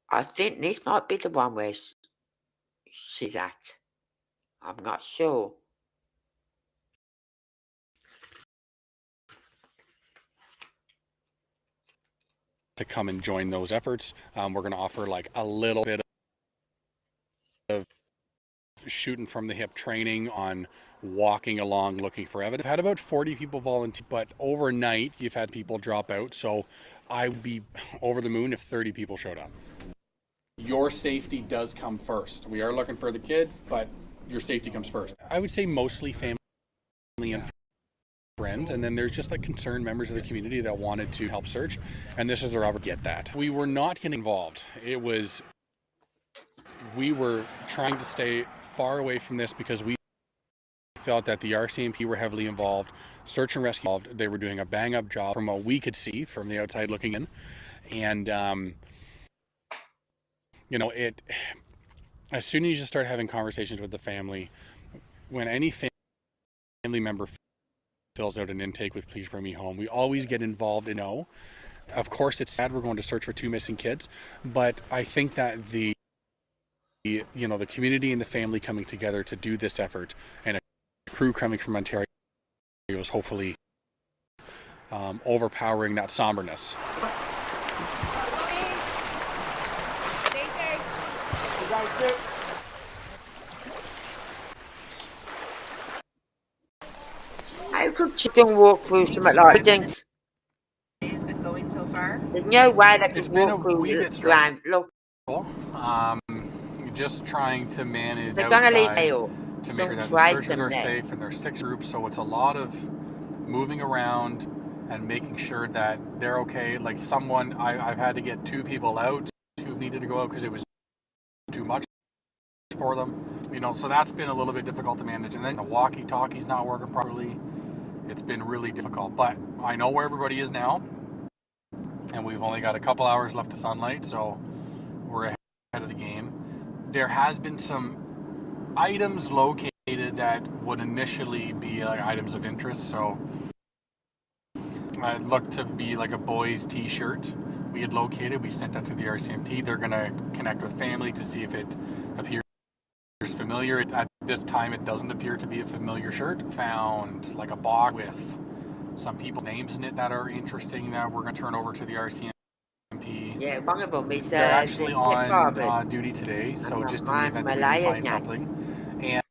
I think this might be the one where she's at. I'm not sure. to come and join those efforts. We're going to offer like a little bit of shooting from the hip training on walking along looking for evidence. I've had about 40 people volunteer, but overnight you've had people drop out, so I would be over the moon if 30 people showed up. Your safety does come first. We are looking for the kids, but your safety comes first. I would say mostly family and friends, and then there's just like concerned members of the community that wanted to help search, and this is their opportunity to get that. We were not getting involved. We were trying to stay far away from this because we felt that the RCMP were heavily involved, search and rescue involved. They were doing a bang-up job from what we could see from the outside looking in, and you know, as soon as you start having conversations with the family, when any family member fills out an intake with please bring me home, we always get involved and know. Of course, it's sad we're going to search for 2 missing kids, but I think that the community and the family coming together to do this effort, and a crew coming from Ontario is hopefully overpowering that somberness. How could children walk through something like that? Has been going so far? There's no way they It's could been a walk through wee the bit ground. Look, Just trying to manage they're going to leave outside jail. to make Some sure that the trace searchers them are there. safe, and there's 6 groups, so it's a lot of moving around and making sure that they're okay. Like I've had to get 2 people out who needed to go out because it was too much for them. So that's been a little bit difficult to manage. And then the walkie-talkie's not working properly. It's been really difficult, but I know where everybody is now, and we've only got a couple hours left of sunlight, so we're ahead of the game. There has been some items located that would initially be like items of interest, so it looked to be like a boy's t-shirt we had located. We sent that to the RCMP. They're going to connect with family to see if it appears familiar. At this time, it doesn't appear to be a familiar shirt. Found like a box with some people's names in it that are interesting that we're going to turn over to the RCMP. Yeah, one of them is They're actually on father. duty today, so And just in the I'm event that we Malaya's can find name. something.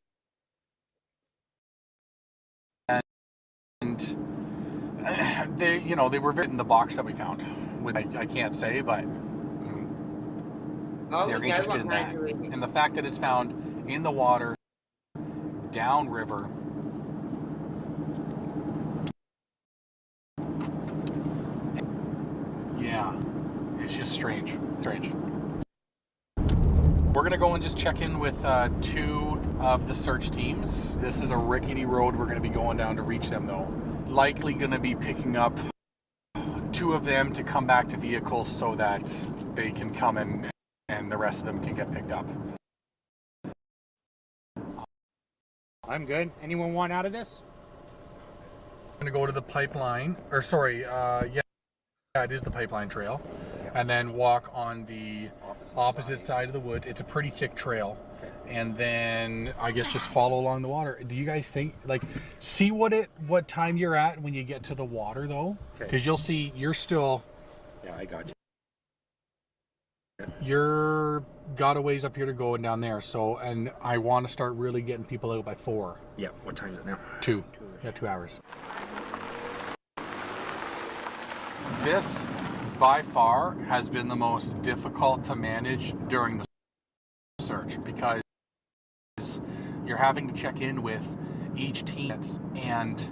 And they were in the box that we found. I can't say, but Oh, they're we know interested what in kind that. of it is. And the fact that it's found in the water, downriver, yeah, it's just strange. We're gonna go and just check in with 2 of the search teams. This is a rickety road we're gonna be going down to reach them, though. Likely gonna be picking up 2 of them to come back to vehicles so that they can come and the rest of them can get picked up. I'm good. Anyone want out of this? I'm gonna go to the pipeline, or sorry, yeah, it is the pipeline trail, and then walk on the opposite side of the woods. It's a pretty thick trail, and then I guess just follow along the water. Do you guys think, see what time you're at when you get to the water though? Because you'll see you're still. Yeah, I got you. You're got a ways up here to go and down there. So, and I want to start really getting people out by 4. Yeah, what time is it now? 2. Yeah, 2 hours. This, by far, has been the most difficult to manage during the search because you're having to check in with each team and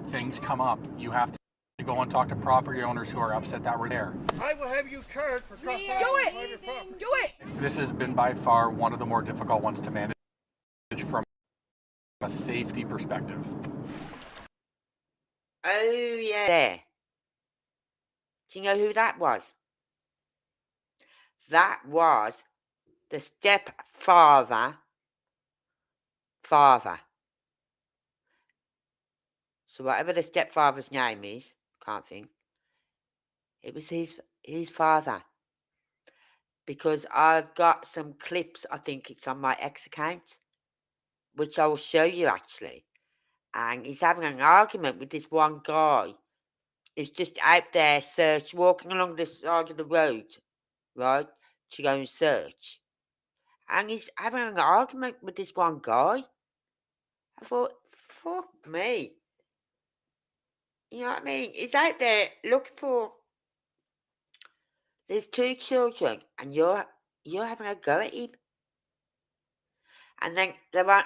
things come up. You have to go and talk to property owners who are upset that we're there. I will have you charged for trespassing on private property. Do it! This has been by far one of the more difficult ones to manage from a safety perspective. Oh, yeah. There. Do you know who that was? That was the stepfather. So whatever the stepfather's name is, can't think. It was his father. Because I've got some clips, I think it's on my X account, which I will show you actually. And he's having an argument with this one guy. He's just out there walking along the side of the road, right, to go and search. and he's having an argument with this one guy. I thought, fuck me. You know what I mean? He's out there looking for. There's 2 children, and you're having a go at him, and then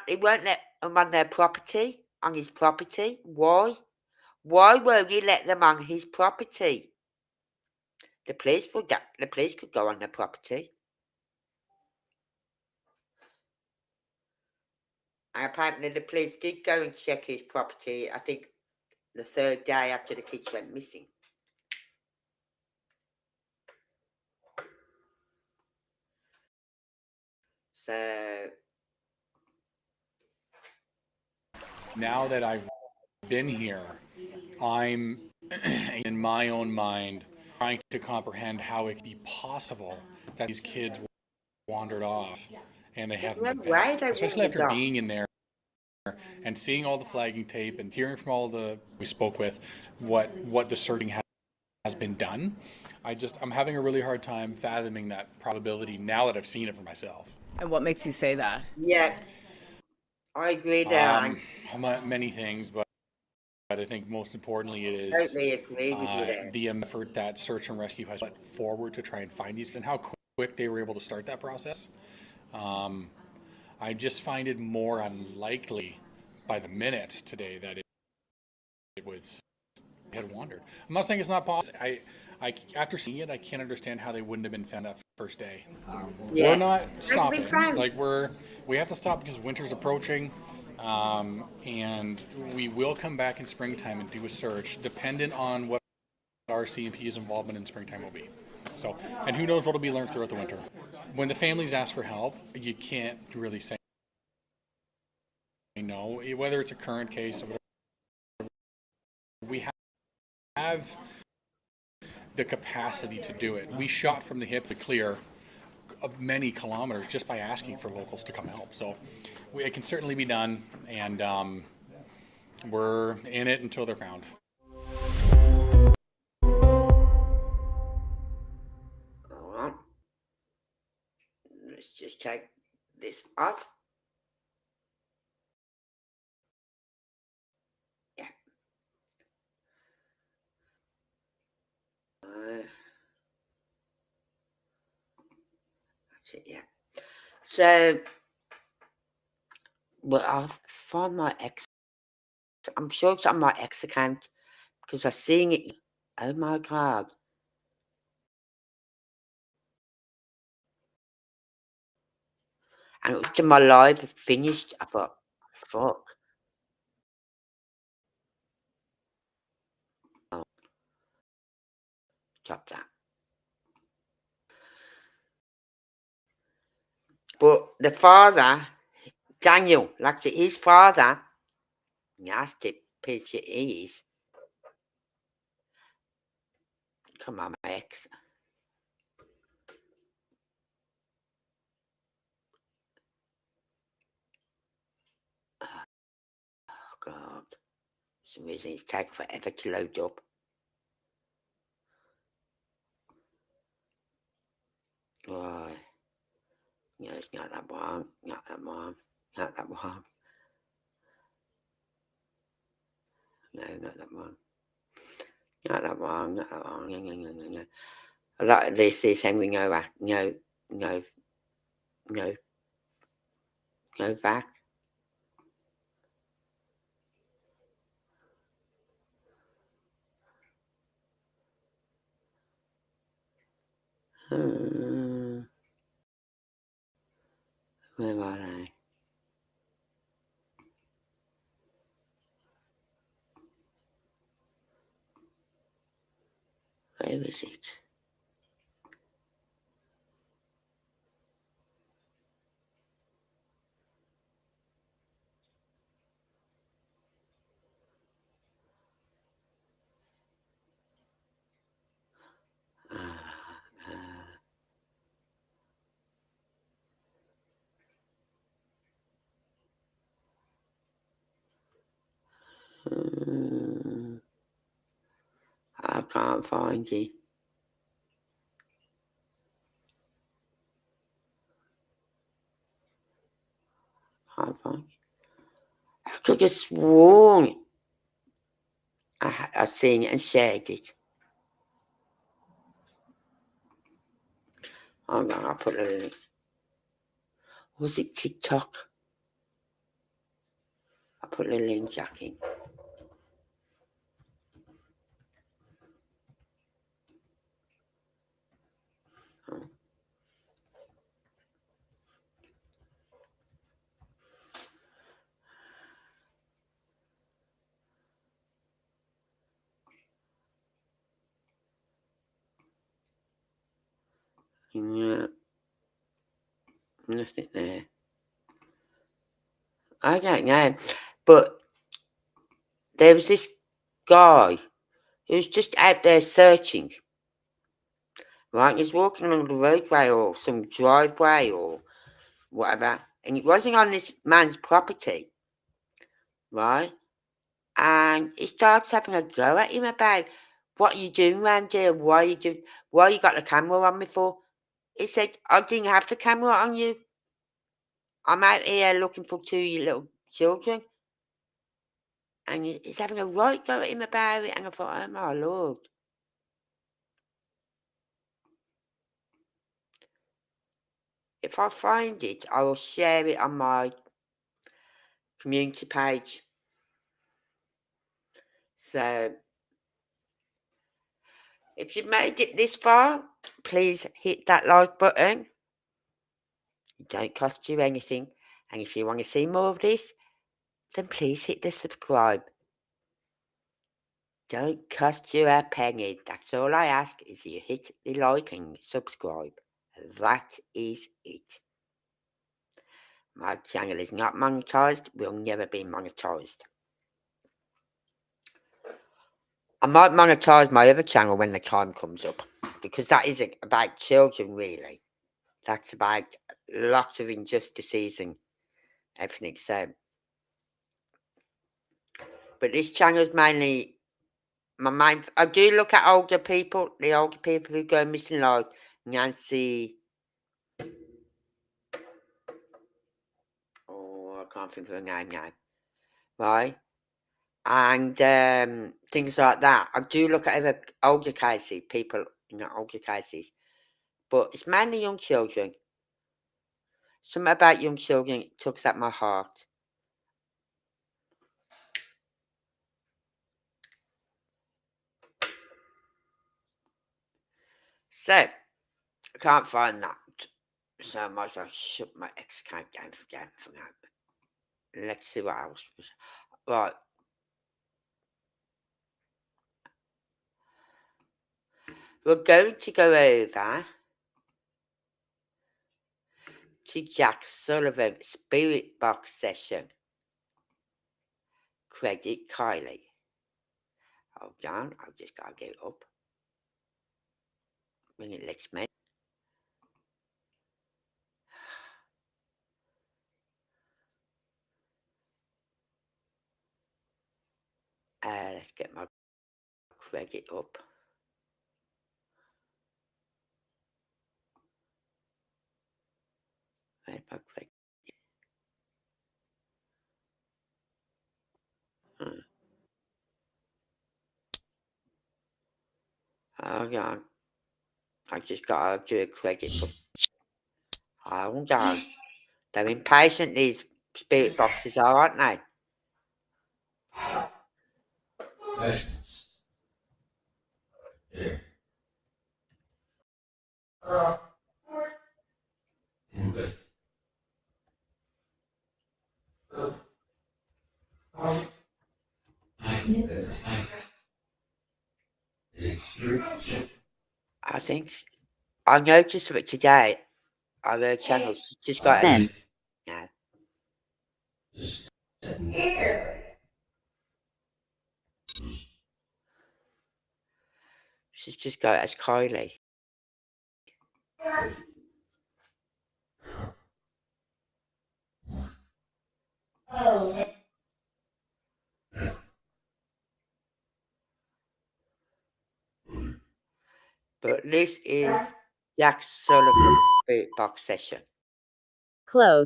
he won't let them on their property, on his property. Why? Why won't he let them on his property? The police could go on their property. And apparently the police did go and check his property, I think the 3rd day after the kids went missing. So Now that I've been here, I'm in my own mind trying to comprehend how it could be possible that these kids wandered off and they haven't no been way found. they Especially wandered after off. being in there and seeing all the flagging tape and hearing from all the we spoke with what the searching has been done. I'm having a really hard time fathoming that probability now that I've seen it for myself. And what makes you say that? Yeah, I agree there. Many things, but I think most importantly it is Totally agree with you there. the effort that search and rescue has put forward to try and find these and how quick they were able to start that process. I just find it more unlikely by the minute today that it had wandered. I'm not saying it's not possible. I after seeing it, I can't understand how they wouldn't have been found that first day. Yeah. We're not stopping. found. Like we have to stop because winter's approaching, and we will come back in springtime and do a search, dependent on what our CMP's involvement in springtime will be. So, and who knows what will be learned throughout the winter. When the families ask for help, you can't really say no, whether it's a current case or whatever. We have the capacity to do it. We shot from the hip to clear many kilometers just by asking for locals to come help. So it can certainly be done, and we're in it until they're found. All right. Let's just take this off. Yeah. That's it, yeah. So, well, I'll find my ex. I'm sure it's on my ex account because I've seen it. Oh my God. And it was after my live finished. I thought, fuck. Oh, stop that. But the father, Daniel, like his father, nasty piece it is. Come on, my ex. Oh, God. For some reason it's taking forever to load up. Oh, no, it's not that one. Not that one. Not that one. No, not that one. Not that one. Not that one. No. A lot of this is Henry Novak. No. Novak. Where are they? Where is it? I can't find it. . could have sworn I seen it and shared it. Hang on, I'll put a link. Was it TikTok? I'll put a link, Jack in. Yeah. Nothing there. I don't know. But there was this guy who was just out there searching. Right? He's walking along the roadway or some driveway or whatever. And it wasn't on this man's property. Right? And he starts having a go at him about, what are you doing around here? Why you got the camera on me for? He said, I didn't have the camera on you. I'm out here looking for two little children. And he's having a right go at him about it. And I thought, oh my Lord. If I find it, I will share it on my community page. So, if you've made it this far, please hit that like button. It don't cost you anything. And if you want to see more of this, then please hit the subscribe. Don't cost you a penny. That's all I ask, is you hit the like and subscribe. That is it. My channel is not monetized, will never be monetized. I might monetize my other channel when the time comes up, because that isn't about children, really. That's about lots of injustices and everything. So, but this channel is mainly my main. I do look at older people, the older people who go missing, like Nancy. Oh, I can't think of her name now. Right? And things like that. I do look at other older cases, people in the older cases. But it's mainly young children. Something about young children tugs at my heart. So, I can't find that. So I might as well shut my X account down for now. Let's see what else. Right. We're going to go over to Jack Sullivan Spirit Box session. Credit Kylie. Hold on, I've just got to get it up. When it lets me. Let's get my credit up. Where's my credit? Hold on. I just got to do a credit for. Hold on. They're impatient, these spirit boxes are, aren't they? I think I noticed it today. On her channel, she's just got a. No. She's just got it as Kylie. But this is Jack Sullivan Spirit Box session. Close.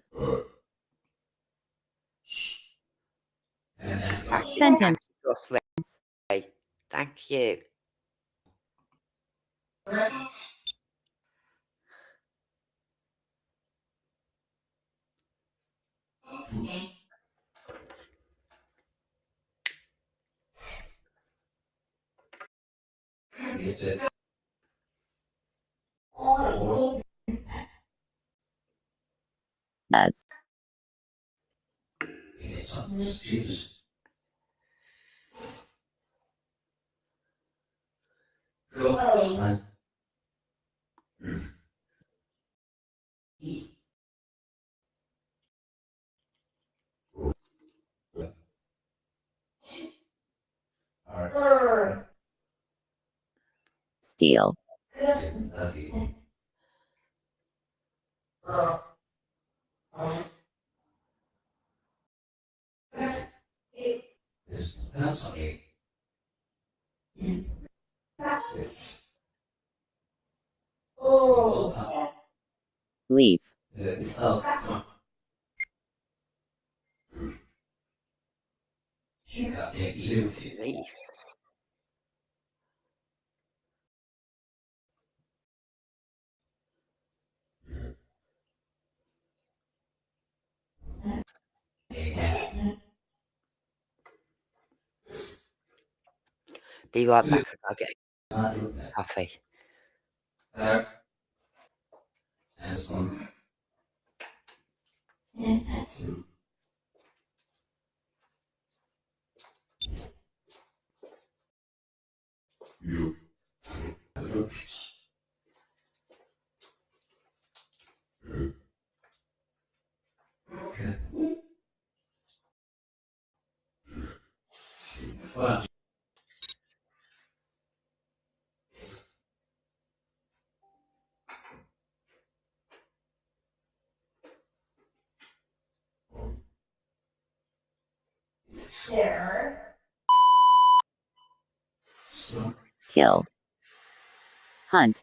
Taxi, Sentence. taxi, crossway. Thank you. Does. Steal. Leave. Leave. Be right back. I'll get coffee. Kill. Hunt.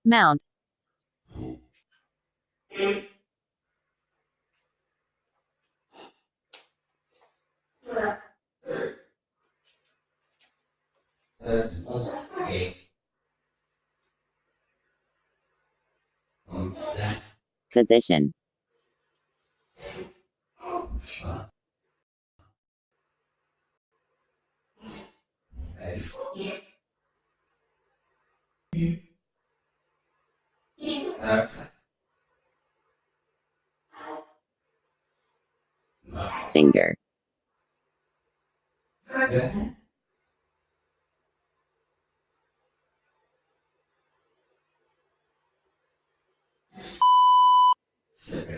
Mount. Position. Finger.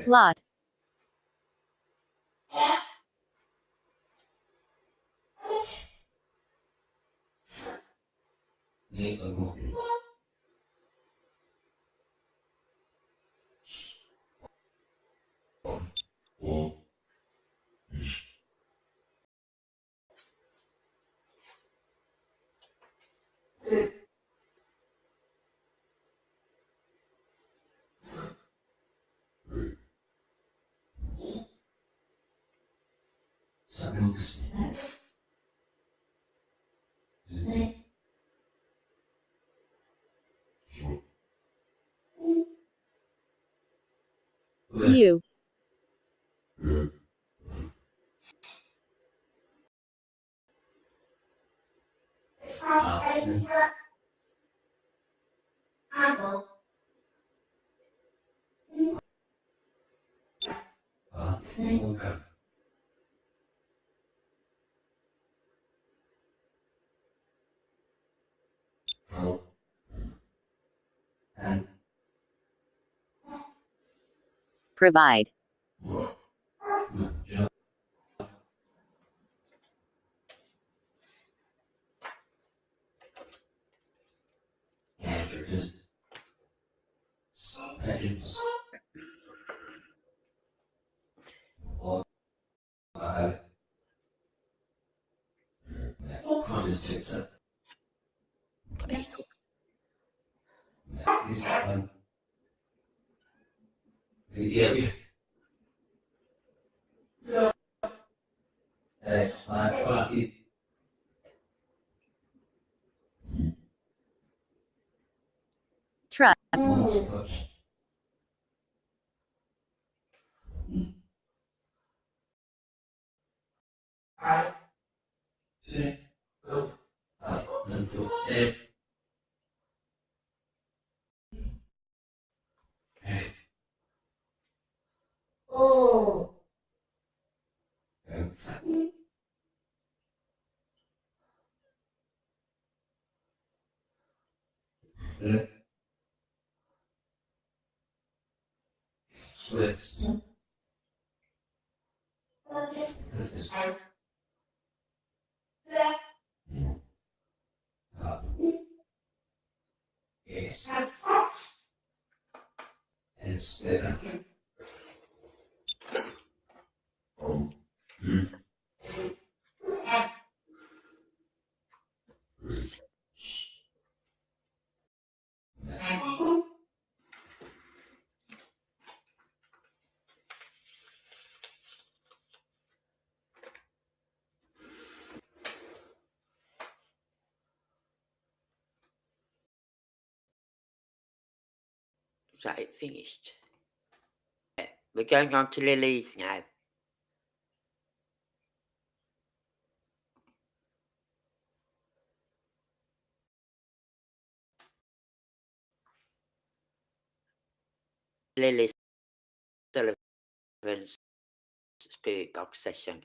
Lot. You. Provide. truck, Is that it finished? Yeah. We're going on to Lily's now. Lily Sullivan's spirit box session.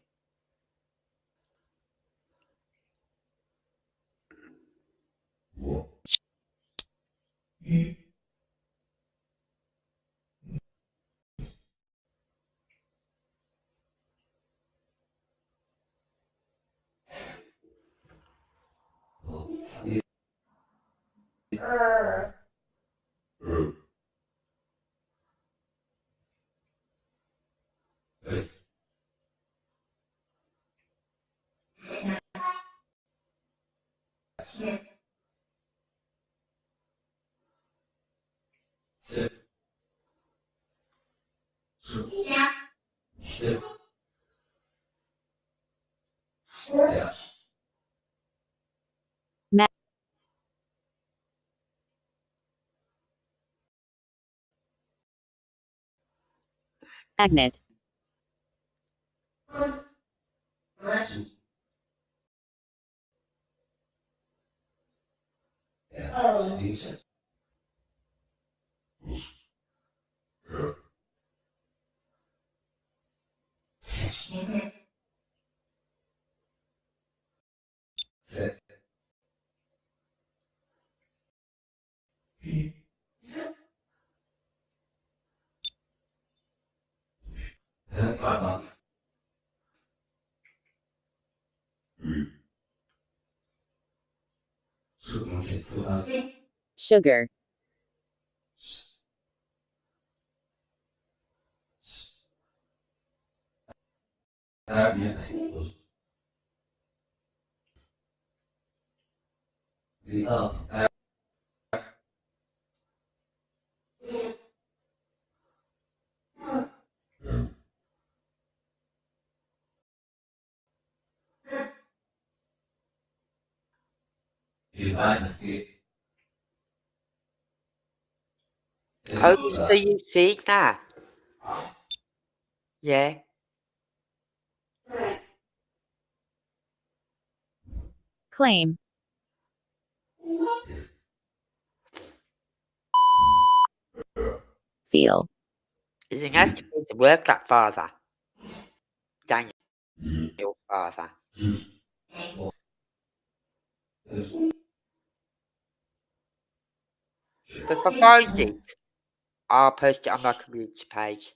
magnet, sugar, Oh, so you see that? Yeah. claim, feel, It's an has to be to work like father. Daniel, your father. But if I find it, I'll post it on my community page.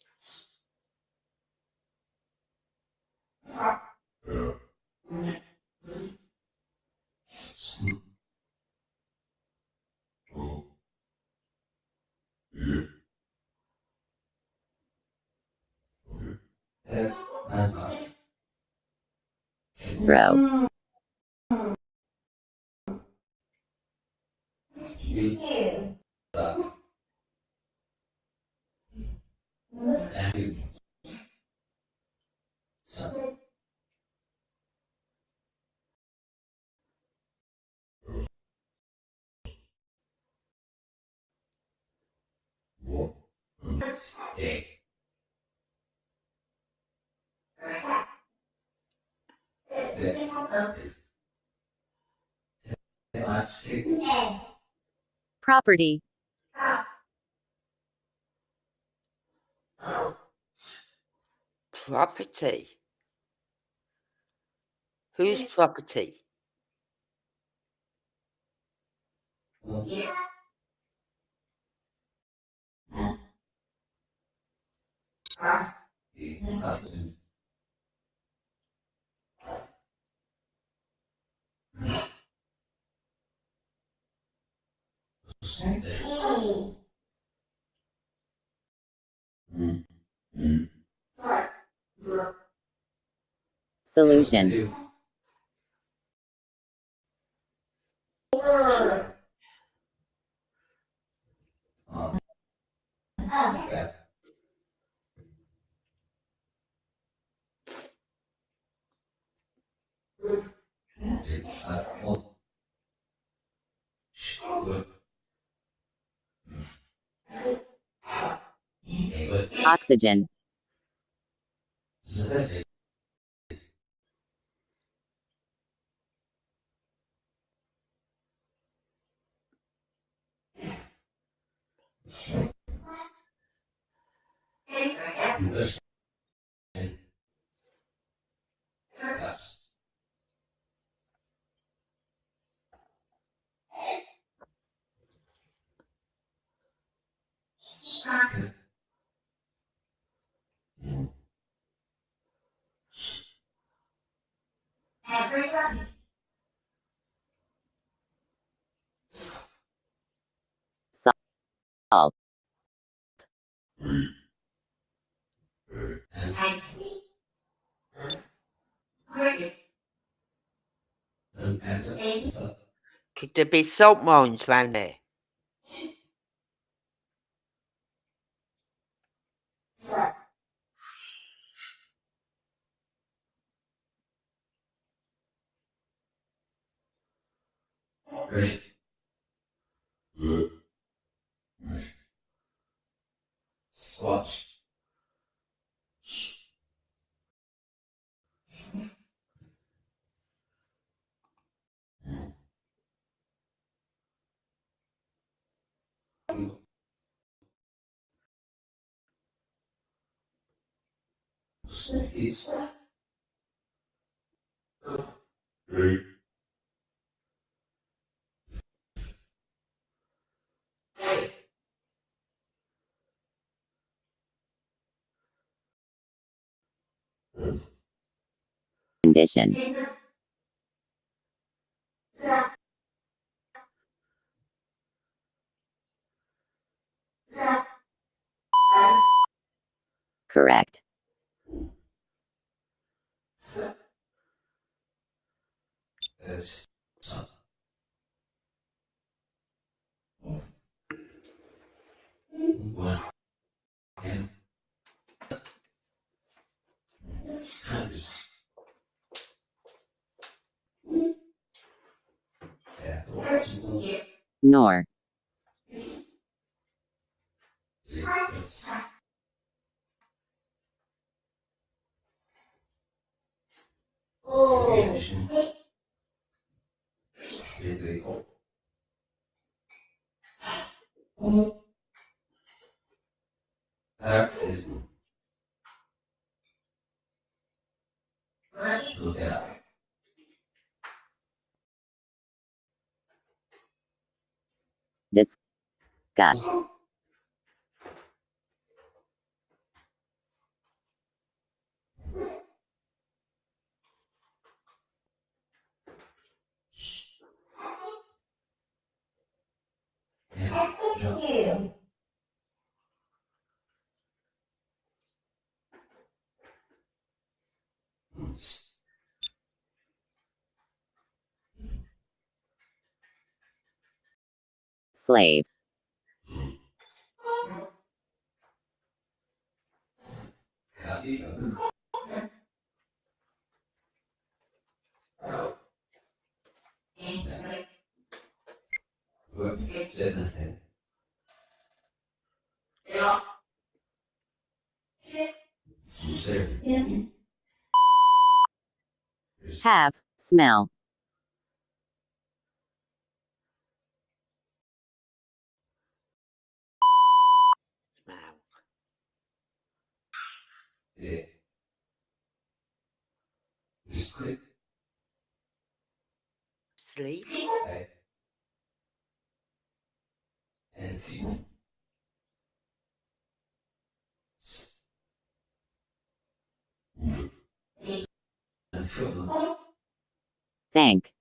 throw, Property. Property. Whose property? Solution. Oxygen. Salt. Could there be salt mines round there? Condition. Correct. Nor. Discuss. Slave. Have. Smell. Smell. Sleep. Thank.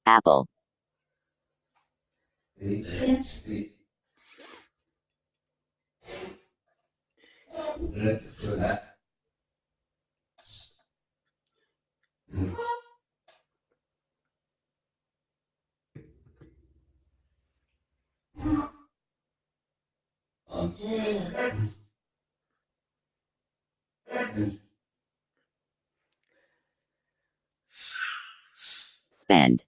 Apple. Spend.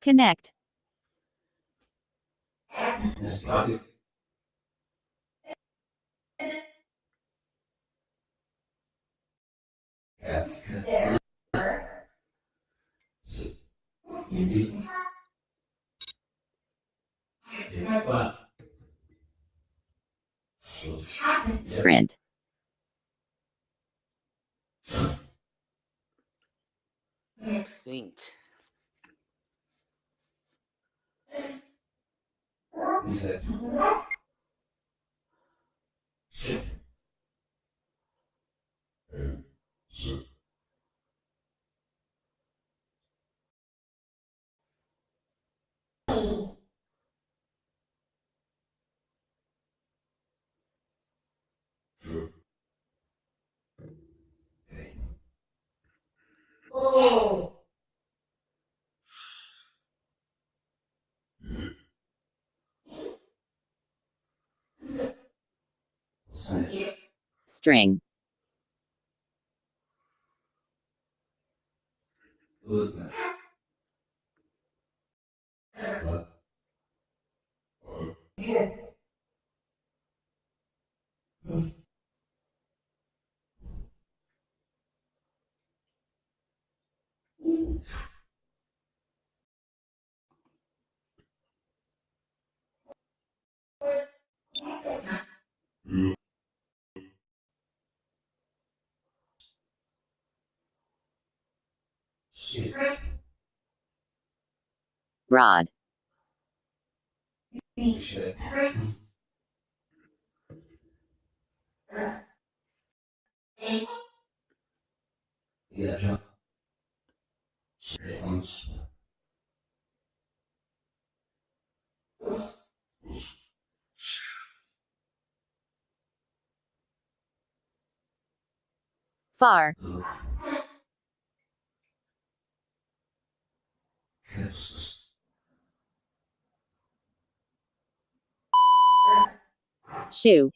Connect. Print. Print. String. Rod. Far. Shoe.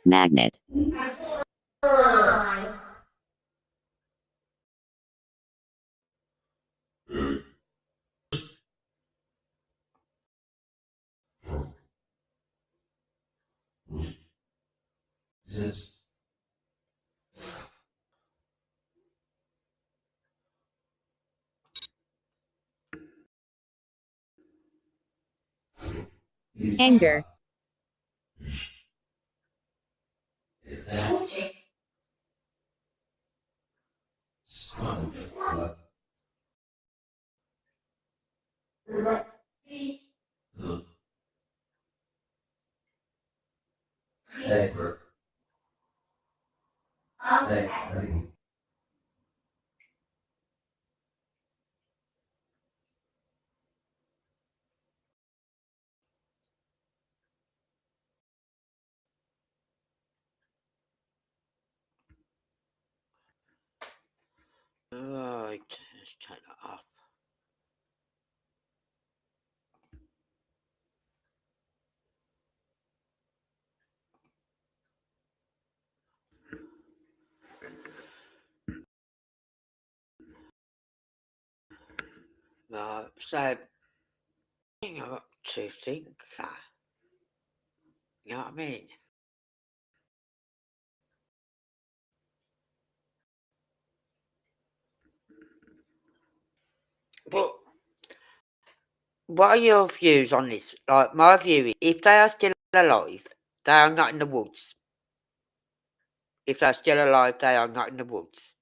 Magnet. Anger. Right, let's turn that off. Right, so you know to think, you know what I mean? But what are your views on this? Like, my view is, if they are still alive, they are not in the woods. If they're still alive, they are not in the woods.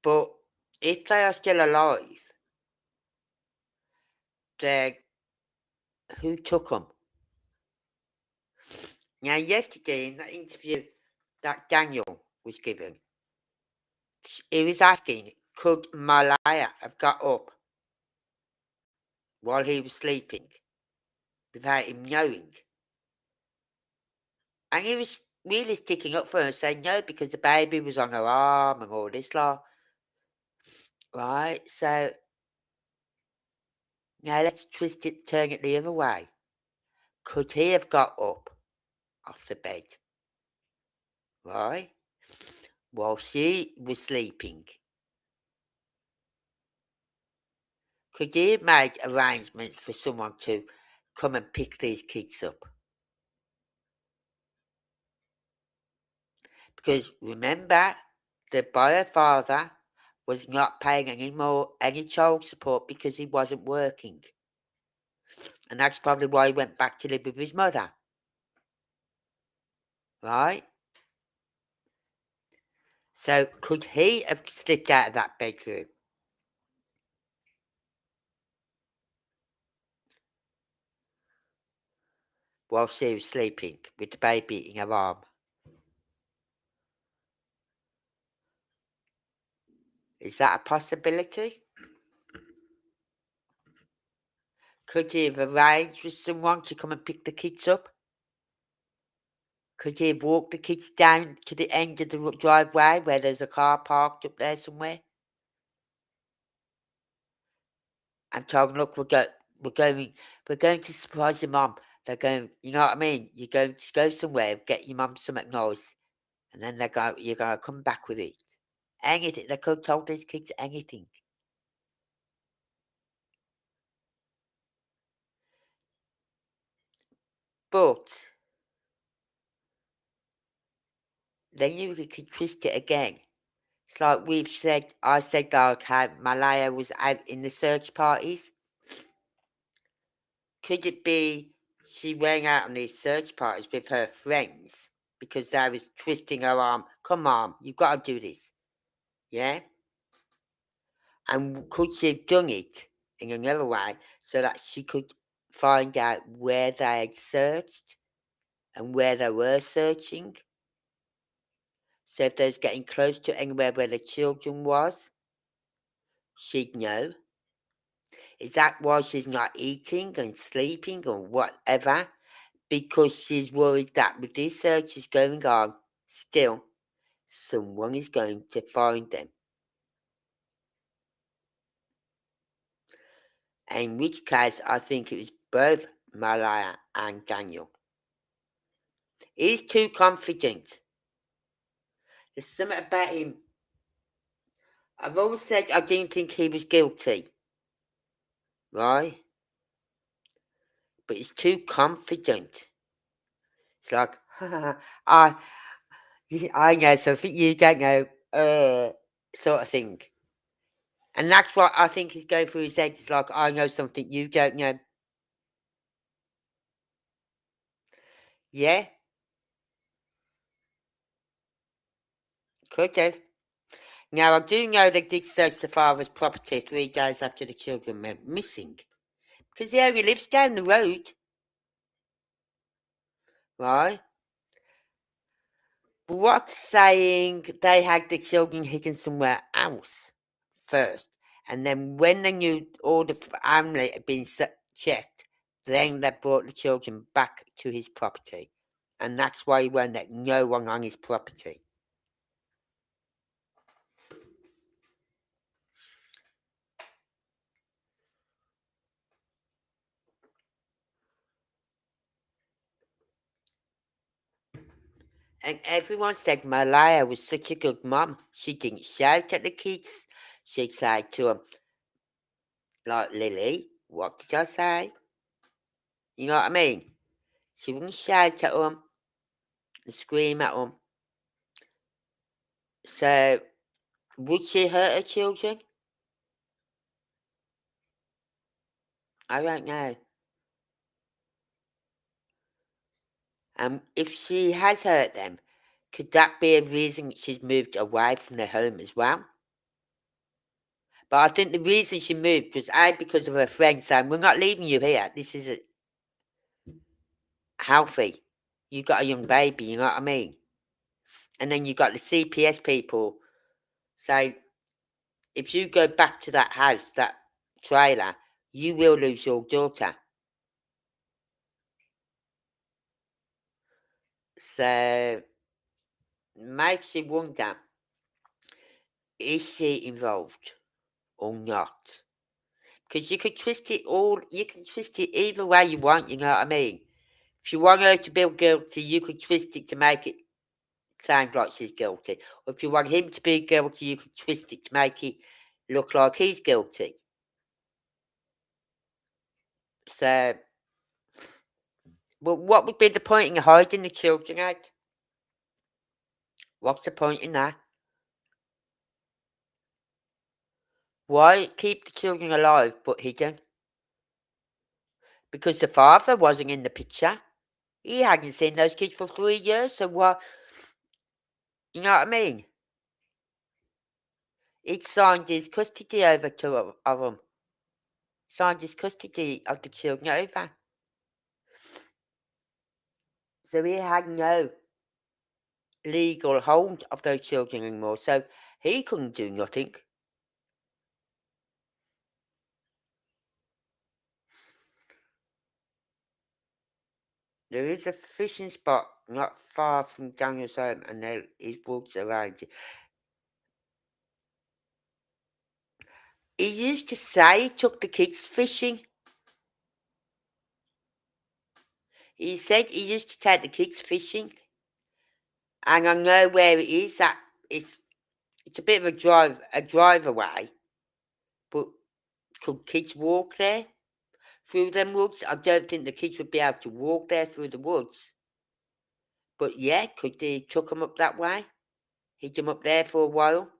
But if they are still alive, then who took them? Now, yesterday in that interview that Daniel was given, he was asking, could Malaya have got up while he was sleeping without him knowing? And he was really sticking up for her, saying no, because the baby was on her arm and all this lot. Right? So now let's twist it, turn it the other way. Could he have got up off the bed? Right? While she was sleeping. Could he have made arrangements for someone to come and pick these kids up? Because remember, the bio father was not paying any child support because he wasn't working. And that's probably why he went back to live with his mother. Right? So could he have slipped out of that bedroom? While she was sleeping with the baby in her arm? Is that a possibility? Could he have arranged with someone to come and pick the kids up? Could he have walked the kids down to the end of the driveway where there's a car parked up there somewhere? And told them, look, we're going to surprise your mum. They're going, you know what I mean? You're going to go somewhere, get your mum something nice, and then you're going to come back with it. Anything. They could have told these kids anything. But then you could twist it again. It's like I said, like how Malaya was out in the search parties. Could it be she went out on these search parties with her friends because they was twisting her arm? Come on, you've got to do this. Yeah? And could she have done it in another way so that she could find out where they had searched and where they were searching? So if they was getting close to anywhere where the children was, she'd know. Is that why she's not eating and sleeping or whatever? because she's worried that with these searches going on, still, someone is going to find them. In which case, I think it was both Malaya and Daniel. He's too confident. There's something about him. I've always said I didn't think he was guilty. Right? But he's too confident. It's like, I know something you don't know, sort of thing. And that's what I think is going through his head. It's like, I know something you don't know. Yeah? Could have. Now, I do know they did search the father's property 3 days after the children went missing. Because he only lives down the road. Right? But what's saying they had the children hidden somewhere else first. And then when they knew all the family had been checked, then they brought the children back to his property. And that's why he won't let no one on his property. And everyone said Malaya was such a good mom. She didn't shout at the kids. She'd say to them, like, Lily, what did I say? You know what I mean? She wouldn't shout at them and scream at them. So, would she hurt her children? I don't know. And if she has hurt them, could that be a reason she's moved away from the home as well? But I think the reason she moved was because of her friend saying, we're not leaving you here. This is healthy. You got a young baby, you know what I mean? And then you got the CPS people saying, if you go back to that house, that trailer, you will lose your daughter. So, makes you wonder, is she involved or not? Because you can twist it either way you want, you know what I mean? If you want her to be guilty, you can twist it to make it sound like she's guilty. Or if you want him to be guilty, you can twist it to make it look like he's guilty. So, but what would be the point in hiding the children out? What's the point in that? Why keep the children alive but hidden? Because the father wasn't in the picture. He hadn't seen those kids for 3 years, so what? You know what I mean? He'd signed his custody over to of them. Signed his custody of the children over. So he had no legal hold of those children anymore, so he couldn't do nothing. There is a fishing spot not far from Daniel's home, and there is woods around it. He used to say he took the kids fishing. He said he used to take the kids fishing. And I know where it is. That it's a bit of a drive away. But could kids walk there through them woods? I don't think the kids would be able to walk there through the woods. But yeah, could they took them up that way? Hid them up there for a while?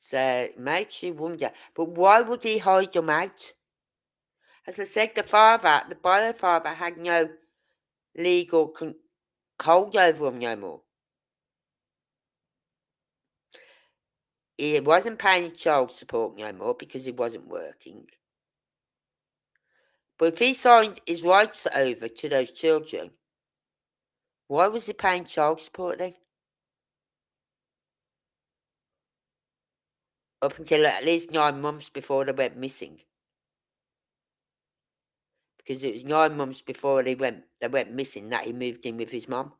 So it makes you wonder. But why would he hide them out? As I said, the bio father, had no legal hold over them no more. He wasn't paying child support no more because he wasn't working. But if he signed his rights over to those children, why was he paying child support then? up until at least 9 months before they went missing. Because it was 9 months before they went missing that he moved in with his mum.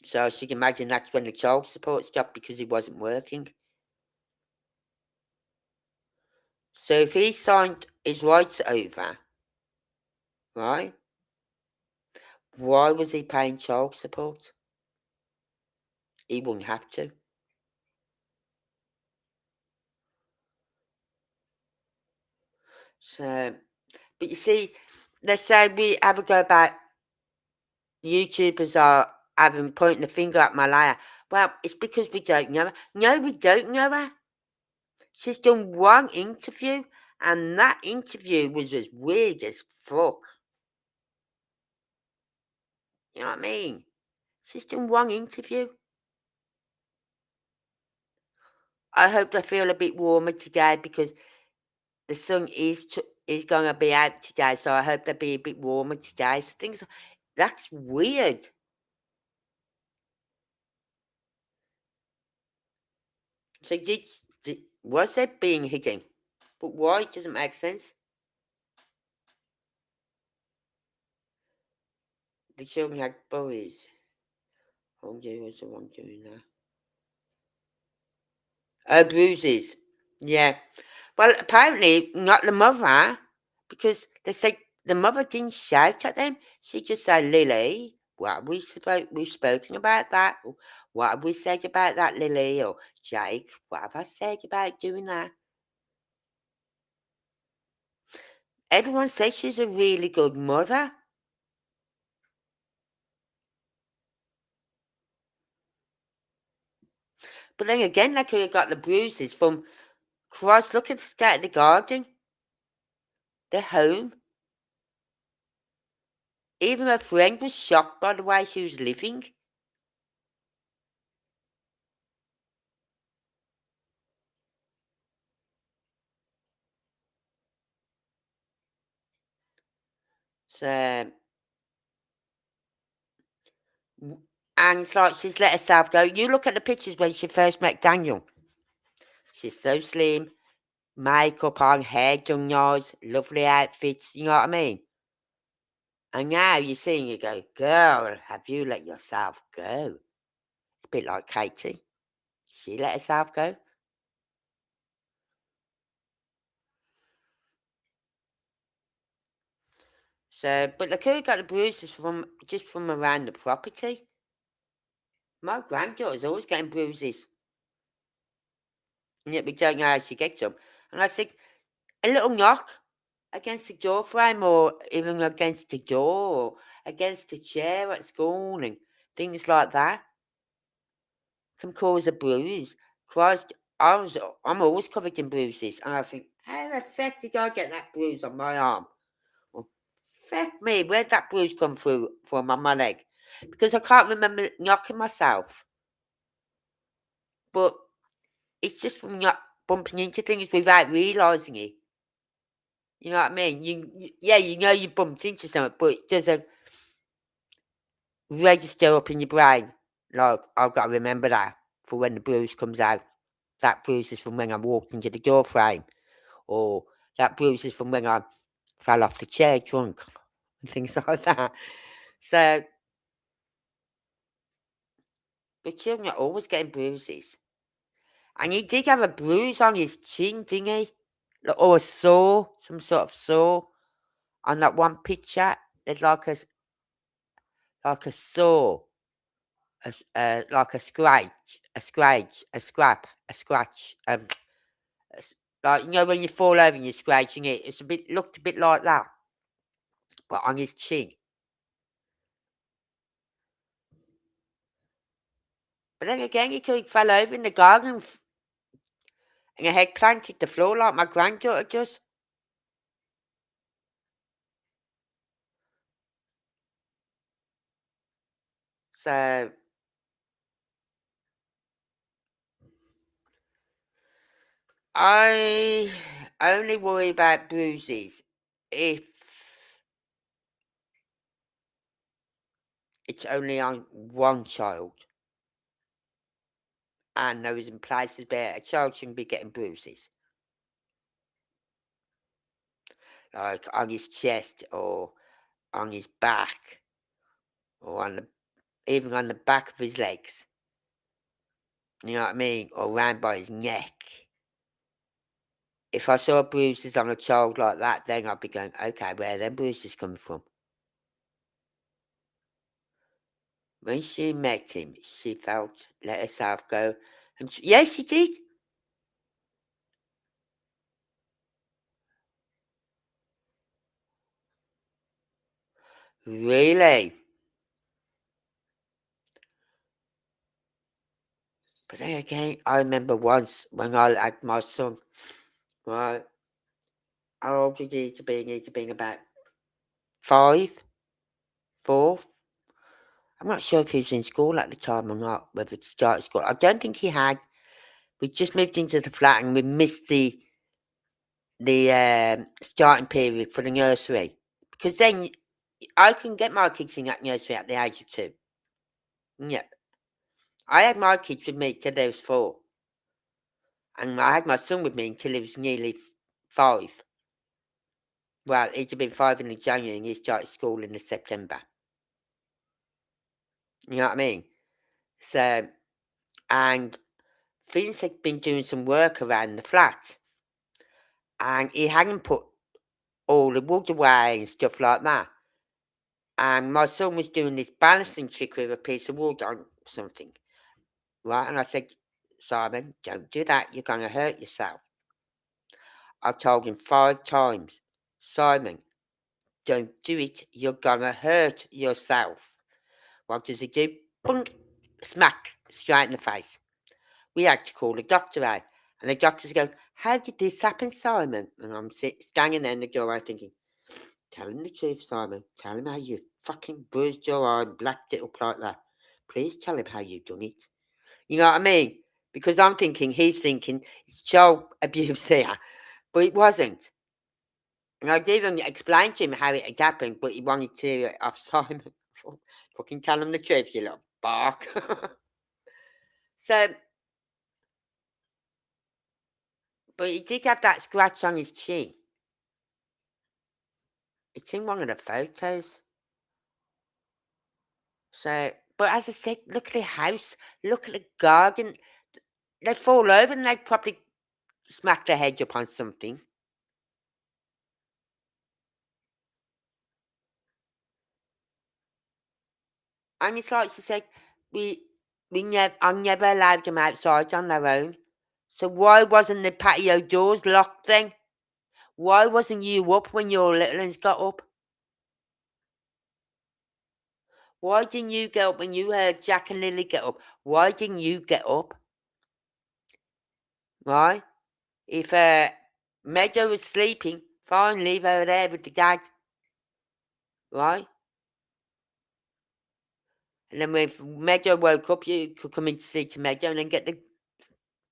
So as you can imagine, that's when the child support stopped because he wasn't working. So if he signed his rights over, right, why was he paying child support? He wouldn't have to. So, but you see, let's say we have a go about YouTubers are pointing the finger at Malaya. Well, it's because we don't know her. No, we don't know her. She's done one interview, and that interview was as weird as fuck. You know what I mean? She's done one interview. I hope they feel a bit warmer today because the sun is going to be out today, so I hope they'll be a bit warmer today. So that's weird. So was it being hidden? But why? It doesn't make sense. The children had boys. Oh, dear, was the one doing that? Oh, bruises. Yeah. Well, apparently not the mother, because they said the mother didn't shout at them. She just said, "Lily, what have we've spoken about that? Or, what have we said about that, Lily?" Or Jake, "What have I said about doing that?" Everyone says she's a really good mother. But then again, they could have got the bruises from Christ. Look at the state of the garden. Their home. Even her friend was shocked by the way she was living. So, and it's like she's let herself go. You look at the pictures when she first met Daniel. She's so slim, makeup on, hair done nice, lovely outfits, you know what I mean? And now you're seeing her go, girl, have you let yourself go? A bit like Katie. She let herself go. So, but the kid got the bruises just from around the property. My granddaughter's always getting bruises. And yet we don't know how she gets them. And I said, a little knock against the door frame or even against the door or against a chair at school and things like that can cause a bruise. Christ, I'm always covered in bruises. And I think, how the fuck did I get that bruise on my arm? Well, fuck me, where'd that bruise come through from on my leg? Because I can't remember knocking myself. But it's just from not bumping into things without realising it. You know what I mean? You know you bumped into something, but there's a register up in your brain. Like, I've got to remember that for when the bruise comes out. That bruise is from when I walked into the door frame. Or that bruise is from when I fell off the chair drunk. And things like that. So, but children are always getting bruises. And he did have a bruise on his chin, didn't he? Or a sore, some sort of sore. On that one picture, there's like a sore. Like a scratch. Like when you fall over and you're scratching it, looked a bit like that, but on his chin. But then again, he could have fell over in the garden and her head planted the floor like my granddaughter does. So I only worry about bruises if it's only on one child. And there was in places where a child shouldn't be getting bruises. Like on his chest or on his back or even on the back of his legs. You know what I mean? Or round by his neck. If I saw bruises on a child like that, then I'd be going, okay, where are them bruises coming from? When she met him, she felt, let herself go. And yes, she did. Really? But then again, I remember once when I had my son, right? How old did he need to be? He needed to be about 5, 4. I'm not sure if he was in school at the time or not, whether it started school. I don't think he had. We just moved into the flat and we missed the starting period for the nursery. Because then I can get my kids in that nursery at the age of 2. Yeah. I had my kids with me till they was 4. And I had my son with me until he was nearly 5. Well, he'd have been 5 in the January and he started school in the September. You know what I mean? So, and Vince had been doing some work around the flat. And he hadn't put all the wood away and stuff like that. And my son was doing this balancing trick with a piece of wood on something. Right? And I said, Simon, don't do that. You're going to hurt yourself. I told him 5 times, Simon, don't do it. You're going to hurt yourself. What does he do? Bunk, smack, straight in the face. We had to call the doctor out. And the doctor's going, how did this happen, Simon? And I'm standing there in the doorway thinking, tell him the truth, Simon. Tell him how you fucking bruised your eye and blacked it up like that. Please tell him how you done it. You know what I mean? Because I'm thinking, he's thinking, it's child abuse here. But it wasn't. And I'd even explained to him how it had happened, but he wanted to hear it off Simon. Fucking tell him the truth, you little bark. So, but he did have that scratch on his chin. It's in one of the photos. So, but as I said, look at the house, look at the garden. They'd fall over and they'd probably smack their head up on something. And it's like she said, I never allowed them outside on their own. So why wasn't the patio doors locked then? Why wasn't you up when your little ones got up? Why didn't you get up when you heard Jack and Lily get up? Why didn't you get up? Right? If Meadow was sleeping, fine, leave her there with the dad. Right? And then if Meadow woke up, you could come in to see to Meadow and then get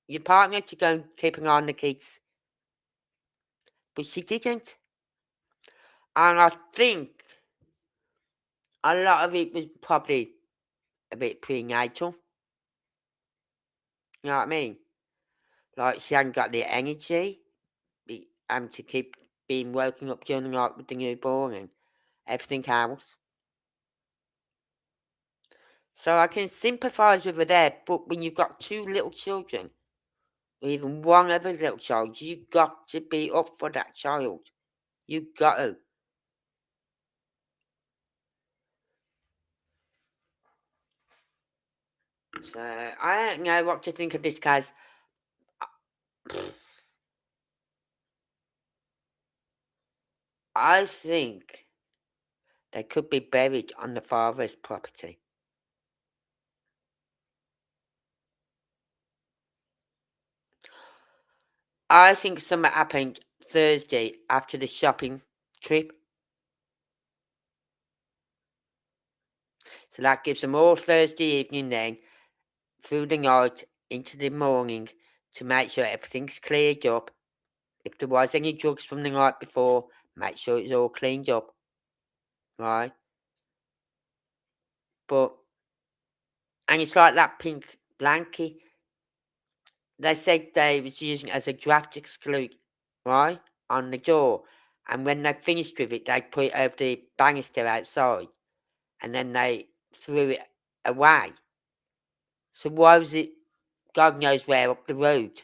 your partner to go and keep an eye on the kids. But she didn't. And I think a lot of it was probably a bit prenatal. You know what I mean? Like she hadn't got the energy to keep being woken up during the night with the newborn and everything else. So I can sympathise with her there, but when you've got 2 little children, or even one other little child, you got to be up for that child. You got to. So I don't know what to think of this case. I think they could be buried on the father's property. I think something happened Thursday after the shopping trip. So that gives them all Thursday evening then, through the night, into the morning, to make sure everything's cleared up. If there was any drugs from the night before, make sure it's all cleaned up. Right? And it's like that pink blankie. they said they was using it as a draft exclude, right, on the door. And when they finished with it, they put it over the banister outside. And then they threw it away. So why was it, God knows where, up the road?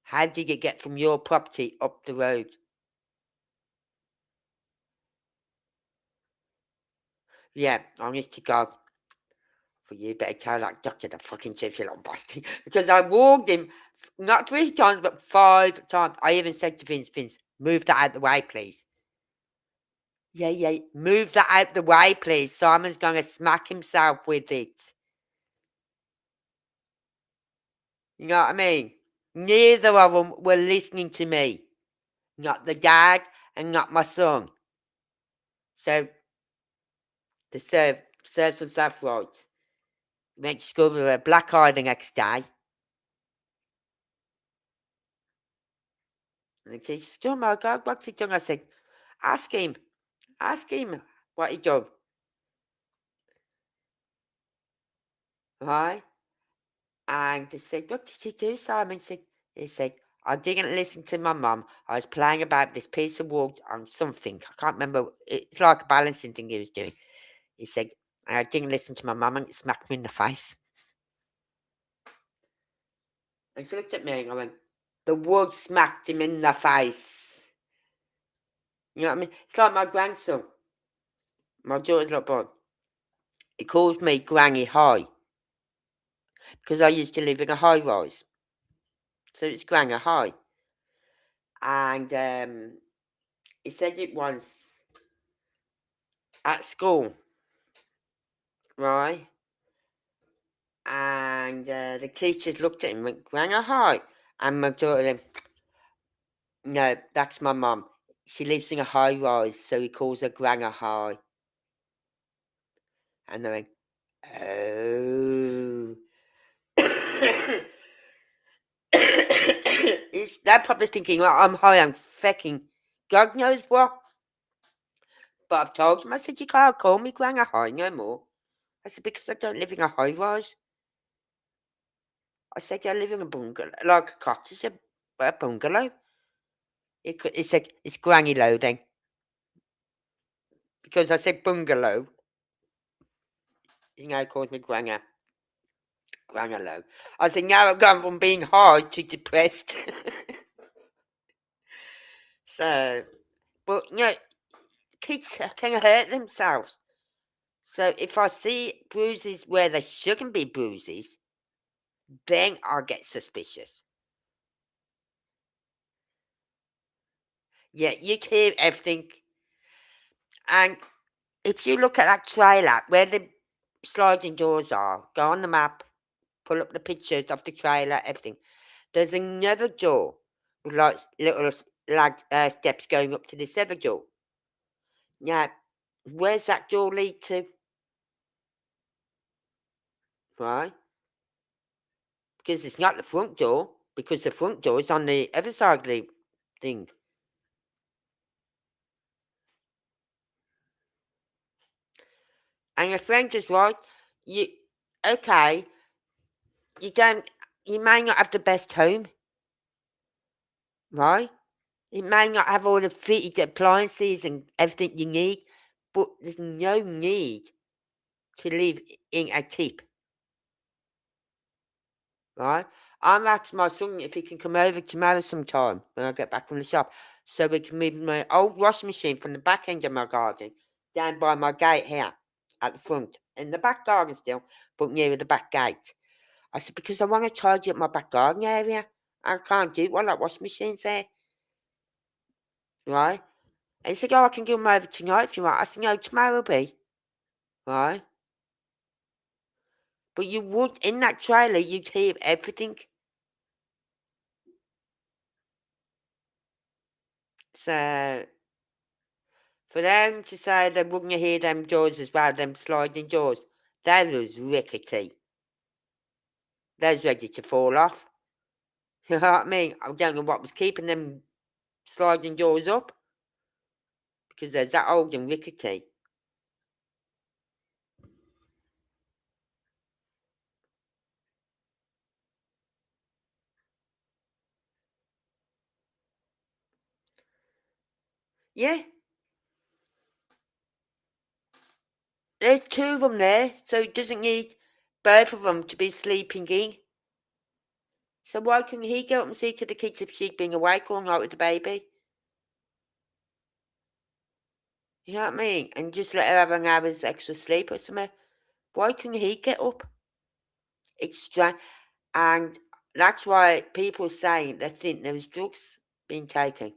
How did it get from your property up the road? Yeah, honest to God. For you, better tell that doctor the fucking truth, you little bastard. Because I warned him, not 3 times, but 5 times. I even said to Vince, move that out the way, please. Yeah, move that out the way, please. Simon's going to smack himself with it. You know what I mean? Neither of them were listening to me. Not the dad and not my son. So, they served themselves right. Went to school with a black eye the next day. And the teacher said, oh my God, what's he done? I said, ask him what he done. Right? And they said, what did he do, Simon? He said, I didn't listen to my mum. I was playing about this piece of wood on something. I can't remember. It's like a balancing thing he was doing. He said, and I didn't listen to my mum and it smacked me in the face. And she looked at me and I went, the wood smacked him in the face. You know what I mean? It's like my grandson. My daughter's little boy. He calls me Granny High. Because I used to live in a high rise. So it's Granny High. And he said it once at school. Right? And the teachers looked at him and went, Granny High. And my daughter went, no, that's my mum. She lives in a high rise, so he calls her Granny High. And they went, oh. They're probably thinking, well, I'm high, I'm fecking God knows what. But I've told him, I said, you can't call me Granny High no more. I said, because I don't live in a high rise. I said, I live in a bungalow, like a cottage, a bungalow. He said, it's Granny Low then. Because I said bungalow. He now calls me Granny Low. I said, now I've gone from being high to depressed. So, but, you know, kids can hurt themselves. So if I see bruises where there shouldn't be bruises, then I'll get suspicious. Yeah, you hear everything. And if you look at that trailer where the sliding doors are, go on the map, pull up the pictures of the trailer, everything. There's another door with like little steps going up to this other door. Now, where's that door lead to? Right? Because it's not the front door, because the front door is on the other side of the thing. And your friend is right. You may not have the best home, right? It may not have all the fitted appliances and everything you need, but there's no need to live in a tip, right? I'm asking my son if he can come over tomorrow sometime when I get back from the shop, so we can move my old washing machine from the back end of my garden down by my gate here at the front, in the back garden still, but nearer the back gate. I said, because I want to tidy up my back garden area. I can't do it while that washing machine's there. Right? And he said, oh, I can give them over tonight if you want. I said, no, tomorrow will be. Right? But you would, in that trailer, you'd hear everything. So, for them to say they wouldn't hear them doors as well, them sliding doors, that was rickety. They was ready to fall off. You know what I mean? I don't know what was keeping them sliding doors up. Because they're that old and rickety. Yeah. There's 2 of them there, so it doesn't need both of them to be sleeping in. So why couldn't he go up and see to the kids if she'd been awake all night with the baby? You know what I mean? And just let her have an hour's extra sleep or something. Why couldn't he get up? It's strange. And that's why people saying they think there was drugs being taken.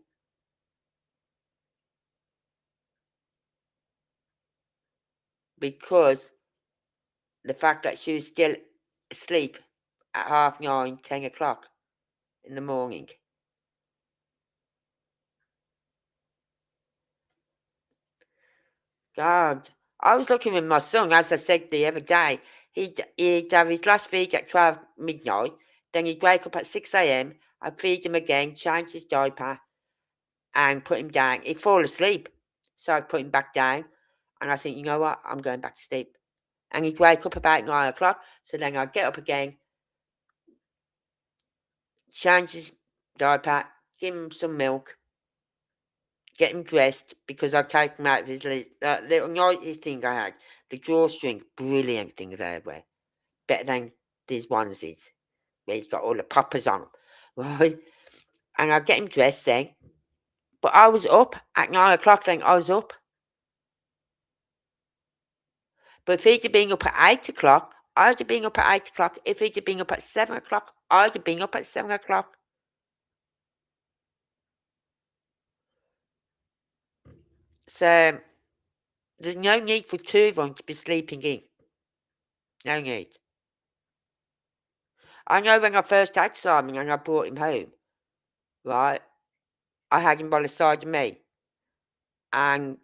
Because the fact that she was still asleep at 9:30, 10 o'clock in the morning. God, I was looking with my son, as I said the other day. He'd have his last feed at 12 midnight, then he'd wake up at 6 a.m. I'd feed him again, change his diaper, and put him down. He'd fall asleep, so I'd put him back down, and I think, you know what, I'm going back to sleep. And he'd wake up about 9 o'clock, so then I'd get up again, change his diaper, give him some milk, get him dressed, because I'd take him out of his little nighties thing I had. The drawstring, brilliant thing they wear. Better than these onesies, where he's got all the poppers on them, right? And I'd get him dressed then. But I was up at 9 o'clock then, I was up. But if he'd have been up at 8 o'clock, I'd have been up at 8 o'clock. If he'd have been up at 7 o'clock, I'd have been up at 7 o'clock. So there's no need for 2 of them to be sleeping in. No need. I know when I first had Simon and I brought him home, right, I had him by the side of me. And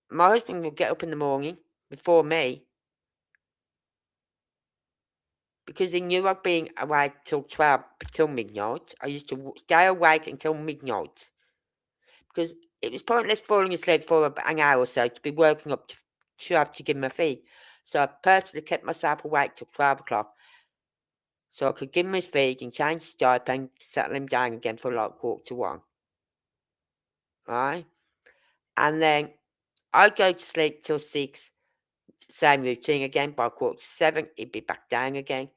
my husband would get up in the morning before me, because he knew I'd been awake till midnight. I used to stay awake until midnight, because it was pointless falling asleep for an hour or so to be woken up to have to give him a feed. So I purposely kept myself awake till 12 o'clock, so I could give him his feed and change his diaper and settle him down again for like 1:45. Right? And then I'd go to sleep till 6, same routine again. By 7:15, he'd be back down again.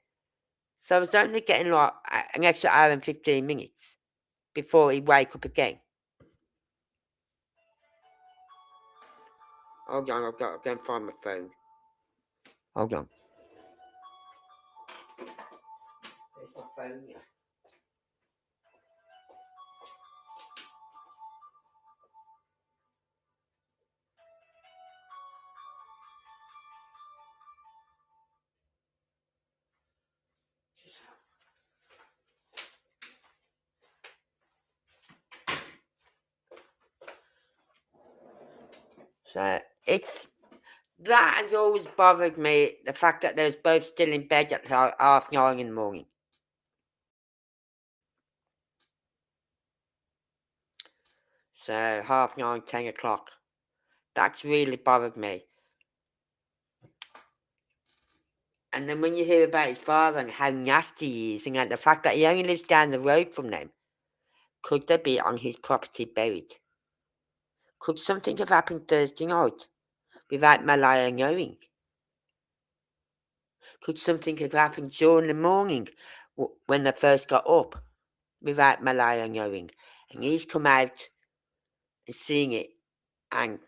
So I was only getting like an extra hour and 15 minutes before he'd wake up again. Hold on, I've got to go and find my phone. Hold on. There's my phone here. So that has always bothered me, the fact that they was both still in bed at 9:30 in the morning. So 9:30, 10 o'clock. That's really bothered me. And then when you hear about his father and how nasty he is, and the fact that he only lives down the road from them, could they be on his property buried? Could something have happened Thursday night without Malaya knowing? Could something have happened during the morning when they first got up without Malaya knowing? And he's come out and seeing it, and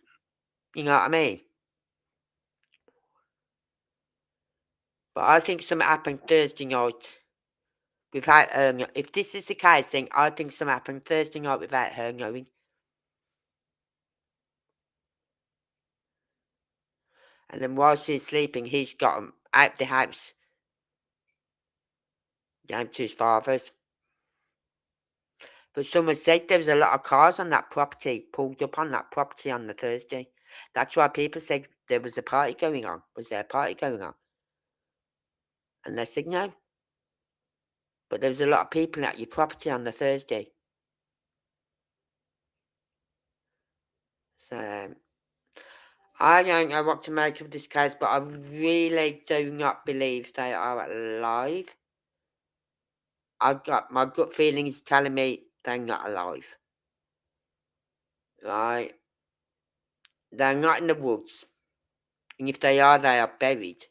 you know what I mean? But I think something happened Thursday night without her. If this is the case, then I think something happened Thursday night without her knowing. And then while she's sleeping, he's got him out the house down to his father's. But someone said there was a lot of cars on that property, pulled up on that property on the Thursday. That's why people said there was a party going on. Was there a party going on? And they said no. But there was a lot of people at your property on the Thursday. So I don't know what to make of this case, but I really do not believe they are alive. My gut feeling is telling me they're not alive. Right? They're not in the woods. And if they are buried.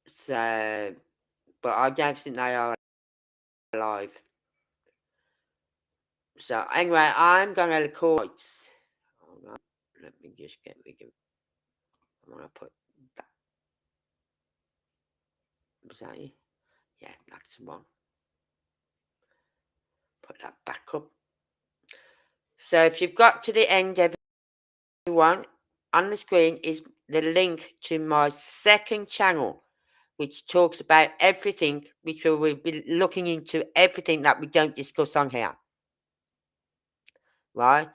So, but I don't think they are alive. So anyway, I'm going to record. Hold on. Let me just get rid of. I'm going to put that. Was that it? Yeah, that's the one. Put that back up. So if you've got to the end, everyone, on the screen is the link to my second channel, which talks about everything, which we'll be looking into everything that we don't discuss on here. Right?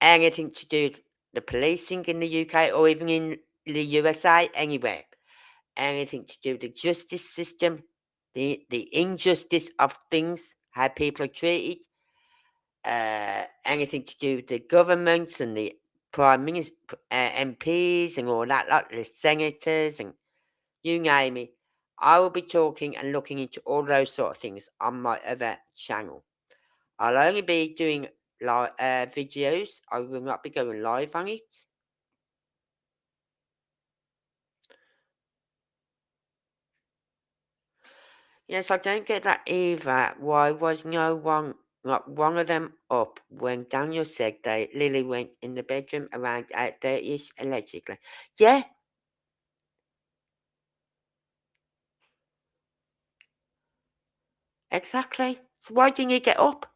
Anything to do with the policing in the UK or even in the USA, anywhere. Anything to do with the justice system, the injustice of things, how people are treated. Anything to do with the governments and the prime minister, MPs and all that, like the senators and you name it. I will be talking and looking into all those sort of things on my other channel. I'll only be doing videos. I will not be going live on it. Yes, I don't get that either. Why was not one of them up when Daniel said that Lily went in the bedroom around 8:30ish, allegedly? Yeah. Exactly. So why didn't he get up?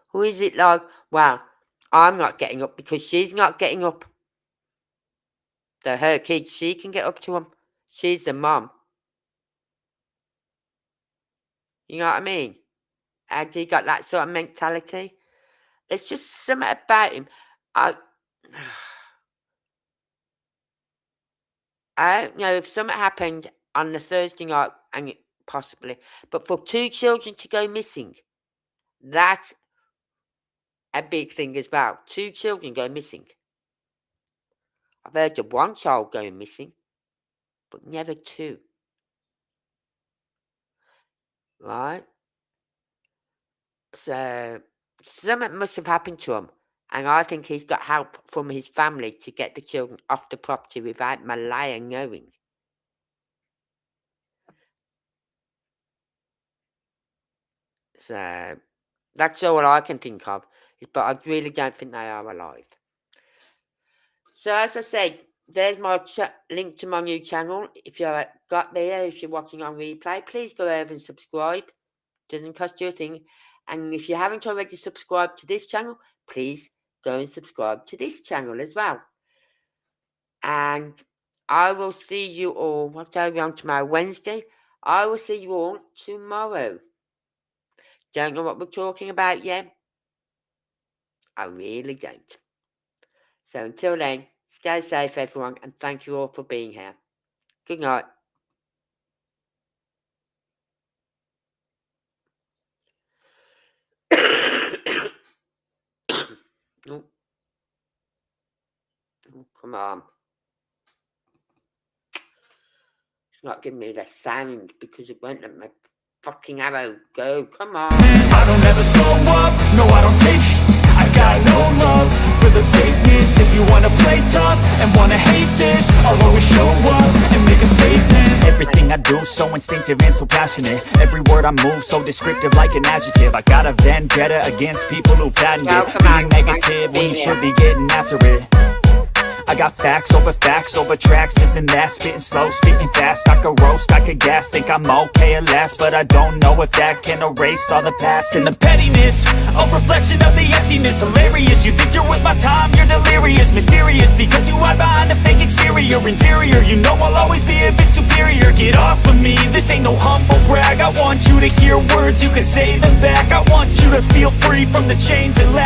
Who is it like, well, I'm not getting up because she's not getting up. They're her kids. She can get up to them. She's the mum. You know what I mean? And he got that sort of mentality. It's just something about him. I don't know if something happened on the Thursday night, and possibly, but for 2 children to go missing, that's a big thing as well. 2 children go missing. I've heard of 1 child going missing, but never 2. Right? So, something must have happened to him. And I think he's got help from his family to get the children off the property without Malaya knowing. So, that's all I can think of. But I really don't think they are alive. So, as I said, there's my link to my new channel. If you've got there, if you're watching on replay, please go over and subscribe. Doesn't cost you a thing. And if you haven't already subscribed to this channel, please go and subscribe to this channel as well. And I will see you all, what day are we on tomorrow? Wednesday. I will see you all tomorrow. Don't know what we're talking about yet. I really don't. So until then, stay safe everyone, and thank you all for being here. Good night. Oh, come on. It's not giving me the sound because it won't let my fucking arrow go. Come on. I don't ever slow up, no I don't take I got no love for the fakeness. If you wanna play tough and wanna hate this, I'll always show up and make a statement. Everything I do so instinctive and so passionate. Every word I move so descriptive like an adjective. I got a vendetta against people who patent it. Being negative when you should be getting after it. I got facts over tracks, this and that. Spitting slow, spitting fast. I could roast, I could gas. Think I'm okay at last, but I don't know if that can erase all the past. And the pettiness, a reflection of the emptiness. Hilarious, you think you're with my time, you're delirious. Mysterious, because you hide behind a fake exterior. Inferior, you know I'll always be a bit superior. Get off of me, this ain't no humble brag. I want you to hear words, you can say them back. I want you to feel free from the chains that last.